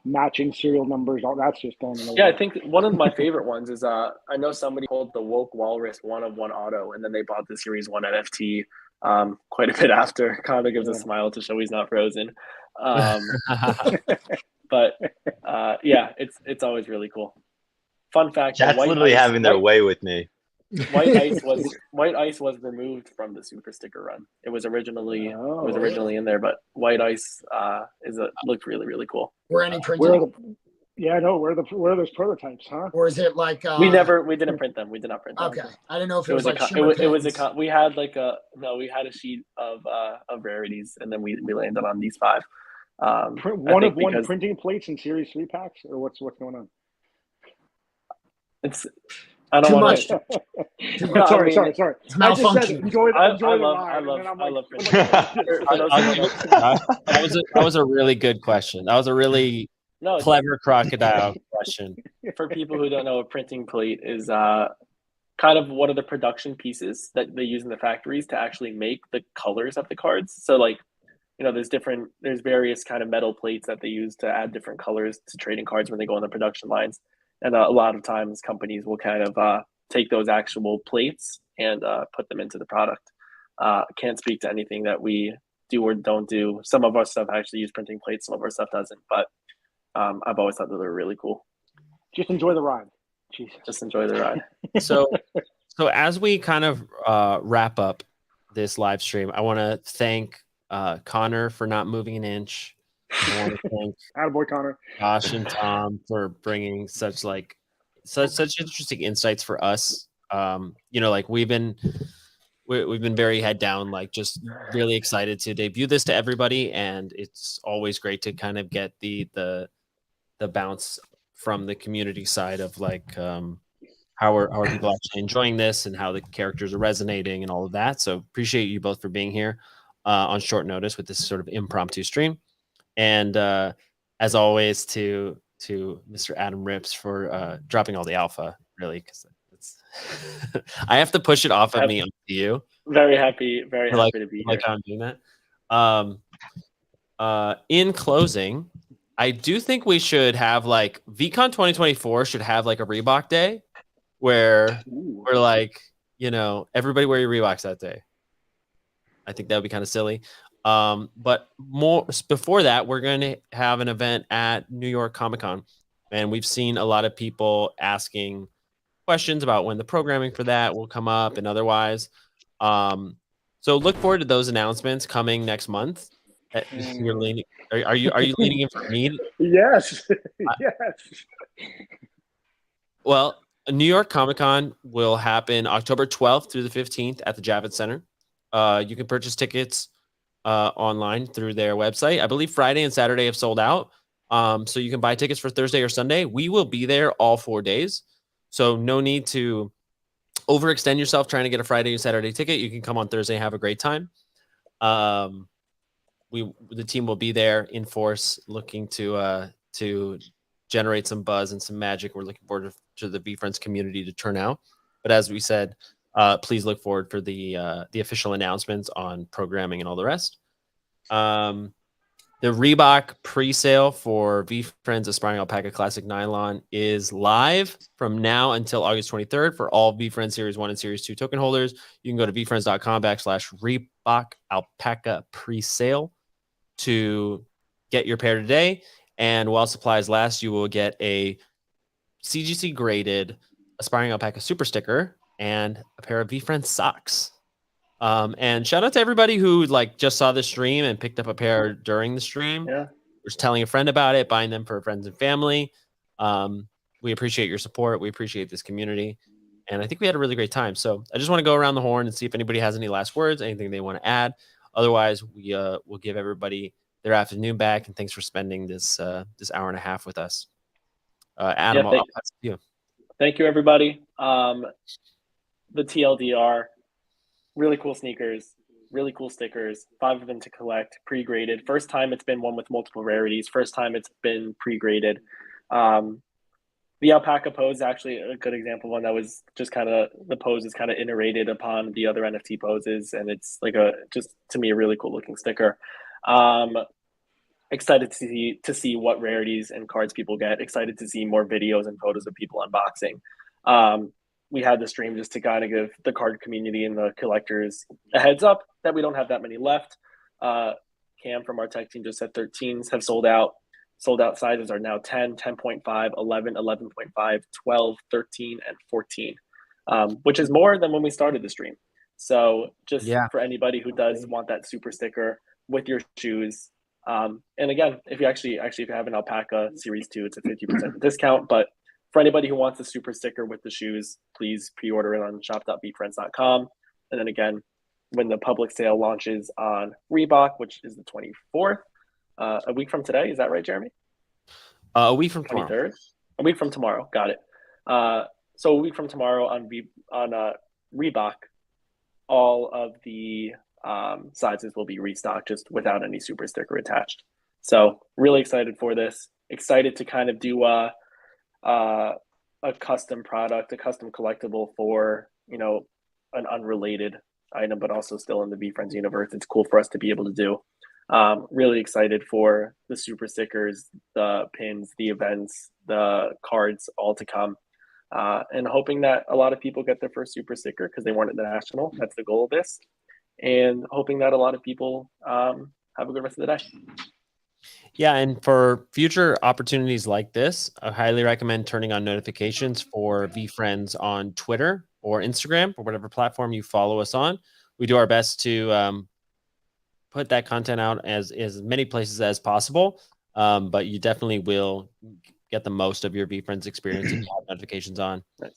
Matching serial numbers, all that's just done. Yeah, I think one of my favorite ones is I know somebody pulled the Woke Walrus 1/1 auto, and then they bought the Series 1 NFT quite a bit after. Kind of gives a smile to show he's not frozen. But yeah, it's always really cool. Fun fact: Chat's literally having their way with me. White ice was removed from the super sticker run. It was originally in there, but white ice looked really, really cool. Were any printed? Where are those prototypes, huh? Or is it like we didn't print them. We did not print them. Okay, I didn't know if it was like we had we had a sheet of rarities, and then we landed on these 5. One of one printing plates in Series 3 packs, or what's going on? I don't want to. Sorry. It's malfunction. I love printing. That was a really good question. That was a really No, clever crocodile question. For people who don't know, a printing plate is kind of one of the production pieces that they use in the factories to actually make the colors of the cards. So like, there's various kind of metal plates that they use to add different colors to trading cards when they go on the production lines. And a lot of times companies will kind of take those actual plates and put them into the product. Can't speak to anything that we do or don't do. Some of our stuff actually use printing plates, some of our stuff doesn't, but I've always thought that they were really cool. Just enjoy the ride. Jesus. Just enjoy the ride. So as we kind of wrap up this live stream, I want to thank Connor for not moving an inch. I want to thank Attaboy, Connor. Josh and Tom for bringing such interesting insights for us. Like we've been very head down, like just really excited to debut this to everybody, and it's always great to kind of get the bounce from the community side of like how are people actually enjoying this and how the characters are resonating and all of that. So appreciate you both for being here on short notice with this sort of impromptu stream. And as always, to Mr. Adam Rips for dropping all the alpha, really, because it's I have to push it off of me onto you. Very happy to be here. Like I'm doing that. In closing, I do think we should have like VCon 2024 should have like a Reebok day where we're like, everybody wear your Reeboks that day. I think that would be kind of silly. But more before that, we're going to have an event at New York Comic-Con, and we've seen a lot of people asking questions about when the programming for that will come up and otherwise. So look forward to those announcements coming next month. You're leaning. Are you leaning in for me? Yes. Yes. Well, New York Comic-Con will happen October 12th through the 15th at the Javits Center. You can purchase tickets online through their website. I believe Friday and Saturday have sold out. So you can buy tickets for Thursday or Sunday. We will be there all 4 days. So no need to overextend yourself trying to get a Friday or Saturday ticket. You can come on Thursday and have a great time. The team will be there in force looking to generate some buzz and some magic. We're looking forward to the VeeFriends community to turn out. But as we said, please look forward for the official announcements on programming and all the rest. The Reebok pre-sale for VeeFriends Aspiring Alpaca Classic Nylon is live from now until August 23rd for all VeeFriends Series 1 and Series 2 token holders. You can go to VeeFriends.com/Reebok Alpaca pre-sale to get your pair today. And while supplies last, you will get a CGC graded Aspiring Alpaca super sticker and a pair of VeeFriends socks. And shout out to everybody who just saw the stream and picked up a pair during the stream. Yeah. Was telling a friend about it, buying them for friends and family. We appreciate your support. We appreciate this community. And I think we had a really great time. So I just want to go around the horn and see if anybody has any last words, anything they want to add. Otherwise, we'll give everybody their afternoon back. And thanks for spending this hour and a half with us. Adam, I'll pass it to you. Thank you, everybody. The TLDR, really cool sneakers, really cool stickers, 5 of them to collect, pre-graded. First time it's been one with multiple rarities. First time it's been pre-graded. The alpaca pose is actually a good example, one that was just kind of, the pose is kind of iterated upon the other NFT poses, and it's like just to me, a really cool looking sticker. Excited to see what rarities and cards people get. Excited to see more videos and photos of people unboxing. We had the stream just to kind of give the card community and the collectors a heads up that we don't have that many left. Cam from our tech team just said 13s have sold out. Sold out sizes are now 10, 10.5, 11, 11.5, 12, 13, and 14, which is more than when we started the stream. So just for anybody who does want that super sticker with your shoes. And again, if you if you have an alpaca series 2, it's a 50% discount. But for anybody who wants a super sticker with the shoes, please pre-order it on shop.veefriends.com. And then again, when the public sale launches on Reebok, which is the 24th, a week from today, is that right, Jeremy? A week from tomorrow. 23rd? A week from tomorrow, got it. So a week from tomorrow on Reebok, all of the sizes will be restocked just without any super sticker attached. So really excited for this. excited to kind of do a custom product, a custom collectible for, you know, an unrelated item, but also still in the VeeFriends universe. It's cool for us to be able to do. Really excited for the super stickers, the pins, the events, the cards, all to come. And hoping that a lot of people get their first super sticker because they want it national. That's the goal of this. And hoping that a lot of people have a good rest of the day. Yeah, and for future opportunities like this, I highly recommend turning on notifications for VeeFriends on Twitter or Instagram or whatever platform you follow us on. We do our best to put that content out as many places as possible, but you definitely will get the most of your VeeFriends experience if you have notifications on. Nice.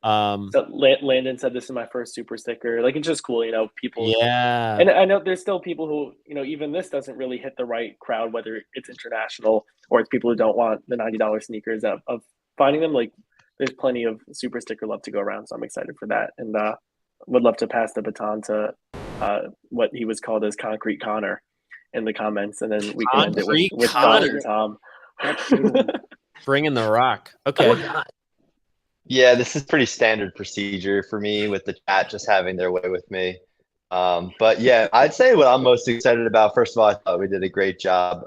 So Landon said, "This is my first super sticker." Like, it's just cool, you know, people. Yeah. And I know there's still people who, you know, even this doesn't really hit the right crowd, whether it's international or it's people who don't want the $90 sneakers of finding them. Like, there's plenty of super sticker love to go around. So I'm excited for that. And would love to pass the baton to what he was called as Concrete Connor in the comments. And then we can end it with Connor. Tom. Bringing the rock. Okay. Yeah, this is pretty standard procedure for me with the chat just having their way with me. But yeah, I'd say what I'm most excited about, first of all, I thought we did a great job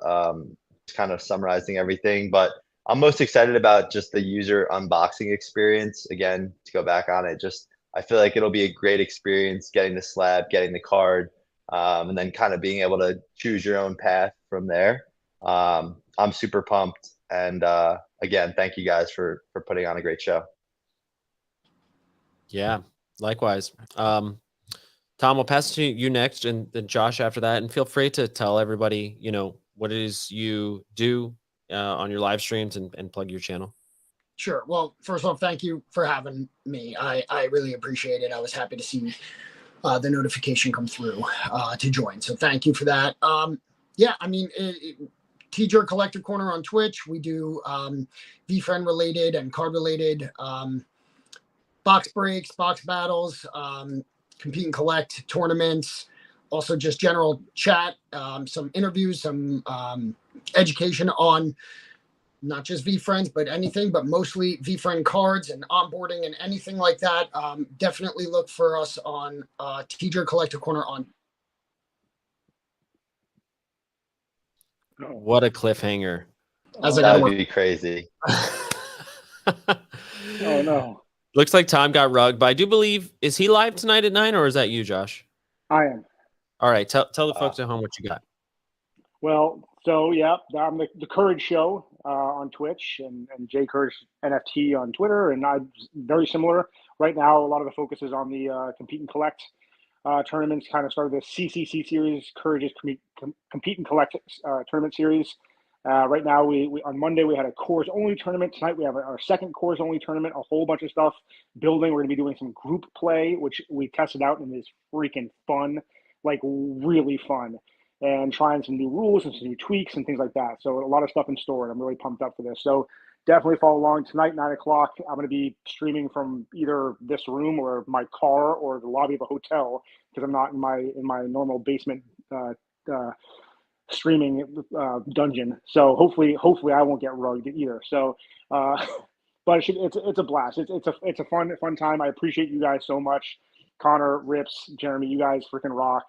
kind of summarizing everything, but I'm most excited about just the user unboxing experience. Again, to go back on it, just I feel like it'll be a great experience getting the slab, getting the card, and then kind of being able to choose your own path from there. I'm super pumped. And again, thank you guys for putting on a great show. Yeah, likewise. Tom, we'll pass to you next, and then Josh after that. And feel free to tell everybody, you know, what it is you do on your live streams and plug your channel. Sure. Well, first of all, thank you for having me. I really appreciate it. I was happy to see the notification come through to join. So thank you for that. Yeah, I mean, T-Jerk Collector Corner on Twitch. We do VeeFriend related and card related box breaks, box battles, compete and collect tournaments, also just general chat, some interviews, some education on not just VeeFriends, but anything, but mostly VeeFriend cards and onboarding and anything like that. Definitely look for us on T-Jerk Collector Corner on. What a cliffhanger. That would be crazy. Oh, no. Looks like Tom got rugged, but I do believe, is he live tonight at 9 or is that you, Josh? I am. All right. Tell the folks at home what you got. Well, so yeah, I'm the Courage Show on Twitch and J Courage NFT on Twitter, and I'm very similar. Right now, a lot of the focus is on the Compete and Collect tournaments. Kind of started the CCC series, Courage's Compete and Collect tournament series. Right now, we on Monday we had a cores only tournament. Tonight we have our second cores only tournament. A whole bunch of stuff building. We're going to be doing some group play, which we tested out and is freaking fun, like really fun, and trying some new rules and some new tweaks and things like that. So a lot of stuff in store, and I'm really pumped up for this. So definitely follow along tonight, 9 o'clock. I'm going to be streaming from either this room or my car or the lobby of a hotel because I'm not in my normal basement streaming dungeon. So hopefully I won't get rugged either. So, but it's a blast. It's a fun time. I appreciate you guys so much. Connor, Rips, Jeremy, you guys freaking rock.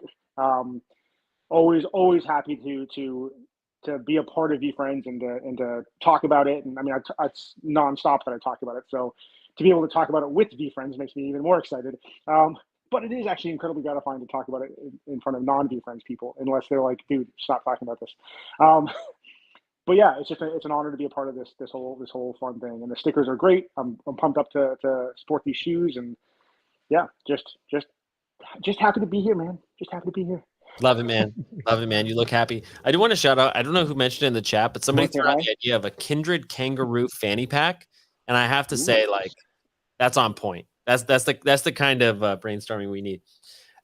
Always happy to be a part of VeeFriends and to talk about it. And I mean, it's nonstop that I talk about it. So to be able to talk about it with VeeFriends makes me even more excited. But it is actually incredibly gratifying to talk about it in front of non-VeeFriends people, unless they're like, dude, stop talking about this. But yeah, it's an honor to be a part of this whole fun thing. And the stickers are great. I'm pumped up to sport these shoes, and yeah, just happy to be here, man. Just happy to be here. Love it, man. Love it, man. You look happy. I do want to shout out. I don't know who mentioned it in the chat, but somebody threw out the idea of a Kindred Kangaroo fanny pack, and I have to say, like, that's on point. That's the kind of brainstorming we need.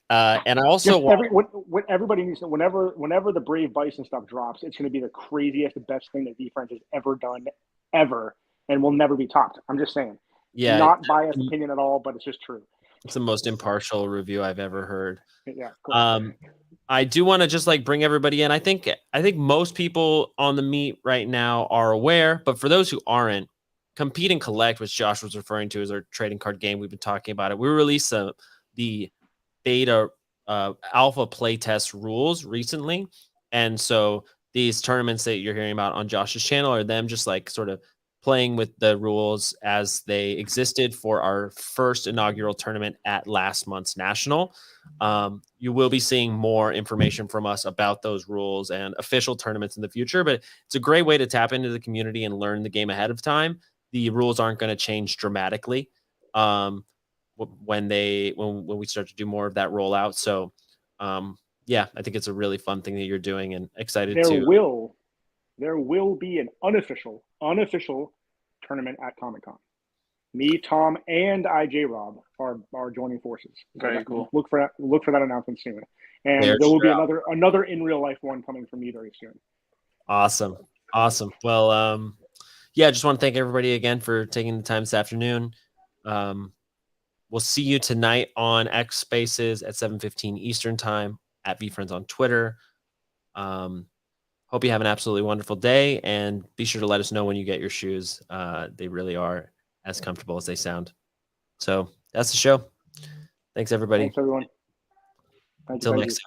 And I also what everybody needs to, whenever the Brave Bison stuff drops, it's going to be the craziest, the best thing that VeeFriends has ever done, ever, and will never be topped. I'm just saying. Yeah, not biased opinion at all, but it's just true. It's the most impartial review I've ever heard. Yeah. Cool. I do want to just like bring everybody in. I think most people on the meet right now are aware, but for those who aren't, Compete and Collect, which Josh was referring to as our trading card game, we've been talking about it. We released the beta alpha playtest rules recently, and so these tournaments that you're hearing about on Josh's channel are them just like sort of playing with the rules as they existed for our first inaugural tournament at last month's national. You will be seeing more information from us about those rules and official tournaments in the future, but it's a great way to tap into the community and learn the game ahead of time. The rules aren't going to change dramatically when we start to do more of that rollout. So yeah, I think it's a really fun thing that you're doing, and excited there will be an unofficial tournament at Comic-Con. Me, Tom, and IJ Rob are joining forces. Very cool. Look for that announcement soon. And there will be another in real life one coming from me very soon. Awesome. Well, yeah, just want to thank everybody again for taking the time this afternoon. We'll see you tonight on X Spaces at 7:15 Eastern time, at VeeFriends on Twitter. Hope you have an absolutely wonderful day, and be sure to let us know when you get your shoes. They really are as comfortable as they sound. So that's the show. Thanks, everybody. Thanks, everyone. Until next time.